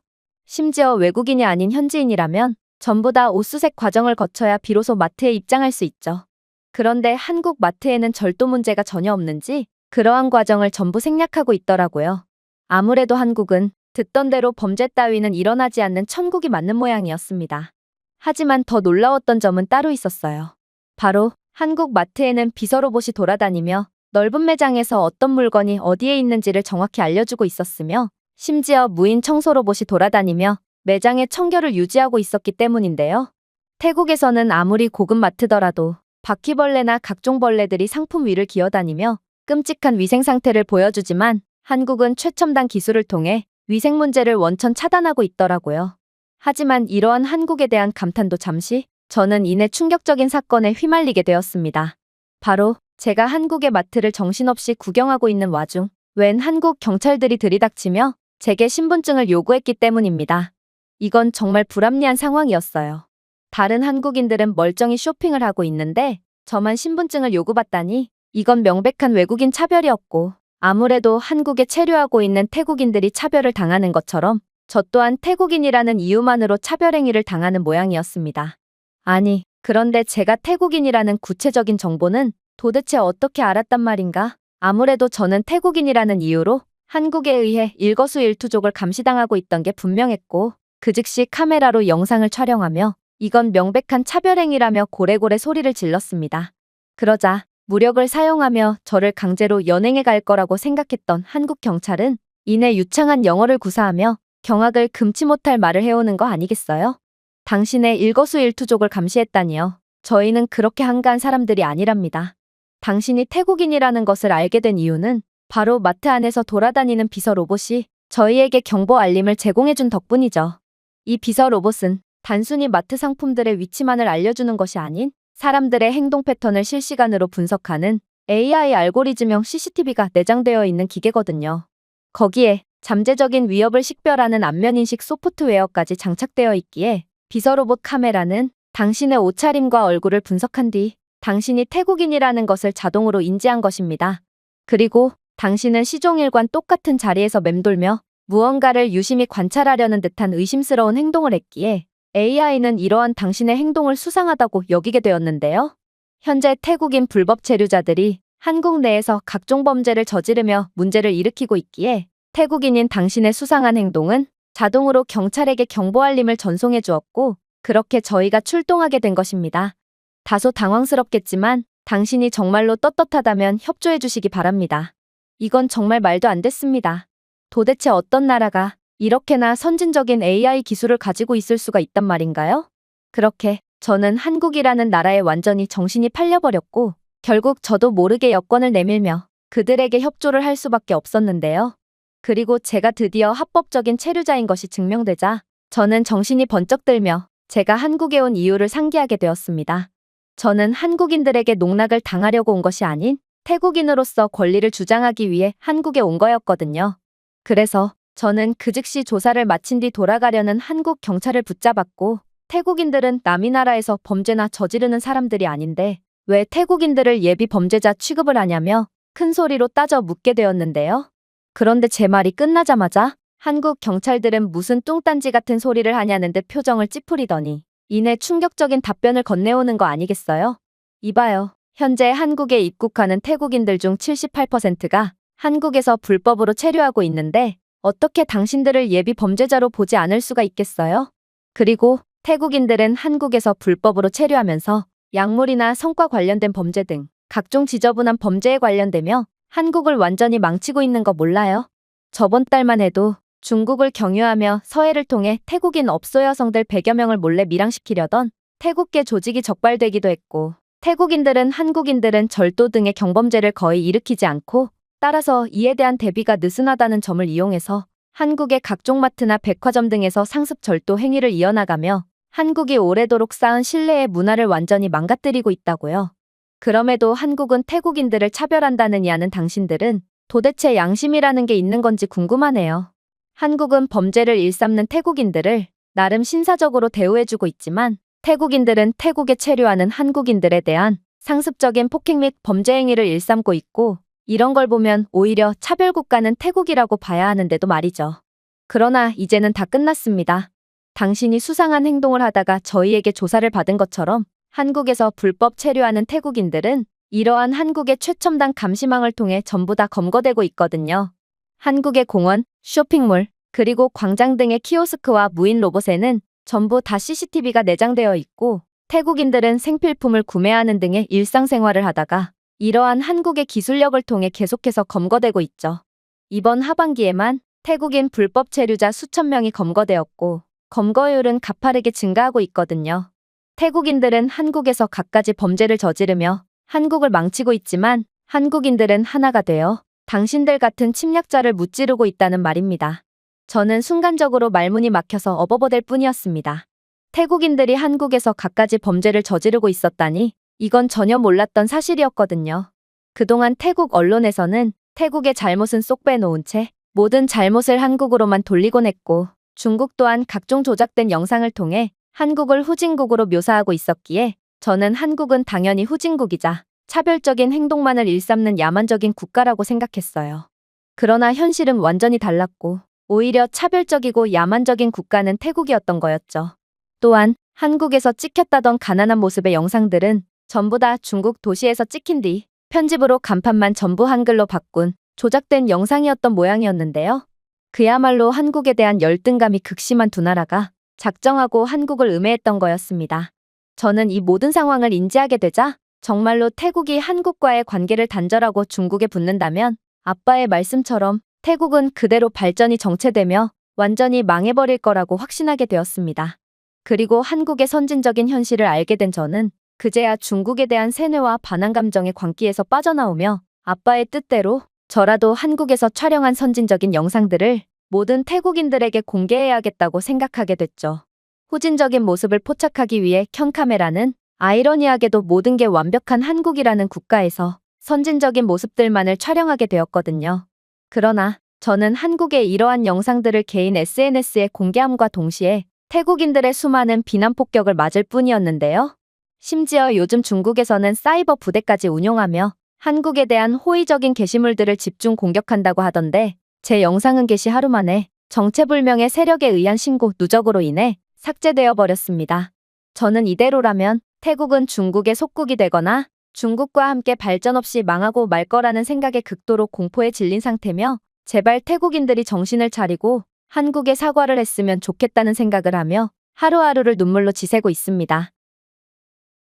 심지어 외국인이 아닌 현지인이라면 전부 다 옷수색 과정을 거쳐야 비로소 마트에 입장할 수 있죠. 그런데 한국 마트에는 절도 문제가 전혀 없는지 그러한 과정을 전부 생략하고 있더라고요. 아무래도 한국은 듣던 대로 범죄 따위는 일어나지 않는 천국이 맞는 모양이었습니다. 하지만 더 놀라웠던 점은 따로 있었어요. 바로 한국 마트에는 비서로봇이 돌아다니며 넓은 매장에서 어떤 물건이 어디에 있는지를 정확히 알려주고 있었으며, 심지어 무인 청소 로봇이 돌아다니며 매장의 청결을 유지하고 있었기 때문인데요. 태국에서는 아무리 고급 마트더라도 바퀴벌레나 각종 벌레들이 상품 위를 기어다니며 끔찍한 위생 상태를 보여주지만 한국은 최첨단 기술을 통해 위생 문제를 원천 차단하고 있더라고요. 하지만 이러한 한국에 대한 감탄도 잠시, 저는 이내 충격적인 사건에 휘말리게 되었습니다. 바로 제가 한국의 마트를 정신없이 구경하고 있는 와중 웬 한국 경찰들이 들이닥치며 제게 신분증을 요구했기 때문입니다. 이건 정말 불합리한 상황이었어요. 다른 한국인들은 멀쩡히 쇼핑을 하고 있는데 저만 신분증을 요구받다니 이건 명백한 외국인 차별이었고, 아무래도 한국에 체류하고 있는 태국인들이 차별을 당하는 것처럼 저 또한 태국인이라는 이유만으로 차별행위를 당하는 모양이었습니다. 아니, 그런데 제가 태국인이라는 구체적인 정보는 도대체 어떻게 알았단 말인가? 아무래도 저는 태국인이라는 이유로 한국에 의해 일거수일투족을 감시당하고 있던 게 분명했고, 그 즉시 카메라로 영상을 촬영하며 이건 명백한 차별행위라며 고래고래 소리를 질렀습니다. 그러자 무력을 사용하며 저를 강제로 연행해 갈 거라고 생각했던 한국 경찰은 이내 유창한 영어를 구사하며 경악을 금치 못할 말을 해오는 거 아니겠어요? 당신의 일거수일투족을 감시했다니요. 저희는 그렇게 한가한 사람들이 아니랍니다. 당신이 태국인이라는 것을 알게 된 이유는 바로 마트 안에서 돌아다니는 비서 로봇이 저희에게 경보 알림을 제공해준 덕분이죠. 이 비서 로봇은 단순히 마트 상품들의 위치만을 알려주는 것이 아닌 사람들의 행동 패턴을 실시간으로 분석하는 AI 알고리즘형 CCTV가 내장되어 있는 기계거든요. 거기에 잠재적인 위협을 식별하는 안면인식 소프트웨어까지 장착되어 있기에 비서 로봇 카메라는 당신의 옷차림과 얼굴을 분석한 뒤 당신이 태국인이라는 것을 자동으로 인지한 것입니다. 그리고 당신은 시종일관 똑같은 자리에서 맴돌며 무언가를 유심히 관찰하려는 듯한 의심스러운 행동을 했기에 AI는 이러한 당신의 행동을 수상하다고 여기게 되었는데요. 현재 태국인 불법 체류자들이 한국 내에서 각종 범죄를 저지르며 문제를 일으키고 있기에 태국인인 당신의 수상한 행동은 자동으로 경찰에게 경보 알림을 전송해 주었고 그렇게 저희가 출동하게 된 것입니다. 다소 당황스럽겠지만 당신이 정말로 떳떳하다면 협조해 주시기 바랍니다. 이건 정말 말도 안 됐습니다. 도대체 어떤 나라가 이렇게나 선진적인 AI 기술을 가지고 있을 수가 있단 말인가요? 그렇게 저는 한국이라는 나라에 완전히 정신이 팔려버렸고 결국 저도 모르게 여권을 내밀며 그들에게 협조를 할 수밖에 없었는데요. 그리고 제가 드디어 합법적인 체류자인 것이 증명되자 저는 정신이 번쩍 들며 제가 한국에 온 이유를 상기하게 되었습니다. 저는 한국인들에게 농락을 당하려고 온 것이 아닌 태국인으로서 권리를 주장하기 위해 한국에 온 거였거든요. 그래서 저는 그 즉시 조사를 마친 뒤 돌아가려는 한국 경찰을 붙잡았고 태국인들은 남이 나라에서 범죄나 저지르는 사람들이 아닌데 왜 태국인들을 예비 범죄자 취급을 하냐며 큰 소리로 따져 묻게 되었는데요. 그런데 제 말이 끝나자마자 한국 경찰들은 무슨 뚱딴지 같은 소리를 하냐는 듯 표정을 찌푸리더니 이내 충격적인 답변을 건네오는 거 아니겠어요? 이봐요. 현재 한국에 입국하는 태국인들 중 78%가 한국에서 불법으로 체류하고 있는데 어떻게 당신들을 예비 범죄자로 보지 않을 수가 있겠어요? 그리고 태국인들은 한국에서 불법으로 체류하면서 약물이나 성과 관련된 범죄 등 각종 지저분한 범죄에 관련되며 한국을 완전히 망치고 있는 거 몰라요? 저번 달만 해도 중국을 경유하며 서해를 통해 태국인 업소 여성들 100여 명을 몰래 밀항시키려던 태국계 조직이 적발되기도 했고 태국인들은 한국인들은 절도 등의 경범죄를 거의 일으키지 않고 따라서 이에 대한 대비가 느슨하다는 점을 이용해서 한국의 각종 마트나 백화점 등에서 상습 절도 행위를 이어나가며 한국이 오래도록 쌓은 신뢰의 문화를 완전히 망가뜨리고 있다고요. 그럼에도 한국은 태국인들을 차별한다느니 하는 당신들은 도대체 양심이라는 게 있는 건지 궁금하네요. 한국은 범죄를 일삼는 태국인들을 나름 신사적으로 대우해주고 있지만 태국인들은 태국에 체류하는 한국인들에 대한 상습적인 폭행 및 범죄 행위를 일삼고 있고 이런 걸 보면 오히려 차별국가는 태국이라고 봐야 하는데도 말이죠. 그러나 이제는 다 끝났습니다. 당신이 수상한 행동을 하다가 저희에게 조사를 받은 것처럼 한국에서 불법 체류하는 태국인들은 이러한 한국의 최첨단 감시망을 통해 전부 다 검거되고 있거든요. 한국의 공원, 쇼핑몰, 그리고 광장 등의 키오스크와 무인 로봇에는 전부 다 CCTV가 내장되어 있고 태국인들은 생필품을 구매하는 등의 일상생활을 하다가 이러한 한국의 기술력을 통해 계속해서 검거되고 있죠. 이번 하반기에만 태국인 불법 체류자 수천 명이 검거되었고 검거율은 가파르게 증가하고 있거든요. 태국인들은 한국에서 갖가지 범죄를 저지르며 한국을 망치고 있지만 한국인들은 하나가 되어 당신들 같은 침략자를 무찌르고 있다는 말입니다. 저는 순간적으로 말문이 막혀서 어버버될 뿐이었습니다. 태국인들이 한국에서 갖가지 범죄를 저지르고 있었다니 이건 전혀 몰랐던 사실이었거든요. 그동안 태국 언론에서는 태국의 잘못은 쏙 빼놓은 채 모든 잘못을 한국으로만 돌리곤 했고 중국 또한 각종 조작된 영상을 통해 한국을 후진국으로 묘사하고 있었기에 저는 한국은 당연히 후진국이자 차별적인 행동만을 일삼는 야만적인 국가라고 생각했어요. 그러나 현실은 완전히 달랐고 오히려 차별적이고 야만적인 국가는 태국이었던 거였죠. 또한 한국에서 찍혔다던 가난한 모습의 영상들은 전부 다 중국 도시에서 찍힌 뒤 편집으로 간판만 전부 한글로 바꾼 조작된 영상이었던 모양이었는데요. 그야말로 한국에 대한 열등감이 극심한 두 나라가 작정하고 한국을 음해했던 거였습니다. 저는 이 모든 상황을 인지하게 되자 정말로 태국이 한국과의 관계를 단절하고 중국에 붙는다면 아빠의 말씀처럼 태국은 그대로 발전이 정체되며 완전히 망해버릴 거라고 확신하게 되었습니다. 그리고 한국의 선진적인 현실을 알게 된 저는 그제야 중국에 대한 세뇌와 반항 감정의 광기에서 빠져나오며 아빠의 뜻대로 저라도 한국에서 촬영한 선진적인 영상들을 모든 태국인들에게 공개해야겠다고 생각하게 됐죠. 후진적인 모습을 포착하기 위해 켠 카메라는 아이러니하게도 모든 게 완벽한 한국이라는 국가에서 선진적인 모습들만을 촬영하게 되었거든요. 그러나 저는 한국의 이러한 영상들을 개인 SNS에 공개함과 동시에 태국인들의 수많은 비난 폭격을 맞을 뿐이었는데요. 심지어 요즘 중국에서는 사이버 부대까지 운용하며 한국에 대한 호의적인 게시물들을 집중 공격한다고 하던데 제 영상은 게시 하루 만에 정체불명의 세력에 의한 신고 누적으로 인해 삭제되어 버렸습니다. 저는 이대로라면 태국은 중국의 속국이 되거나 중국과 함께 발전 없이 망하고 말 거라는 생각에 극도로 공포에 질린 상태며 제발 태국인들이 정신을 차리고 한국에 사과를 했으면 좋겠다는 생각을 하며 하루하루를 눈물로 지새고 있습니다.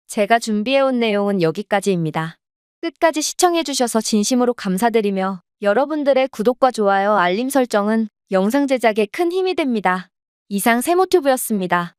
제가 준비해온 내용은 여기까지입니다. 끝까지 시청해주셔서 진심으로 감사드리며 여러분들의 구독과 좋아요, 알림 설정은 영상 제작에 큰 힘이 됩니다. 이상 세모튜브였습니다.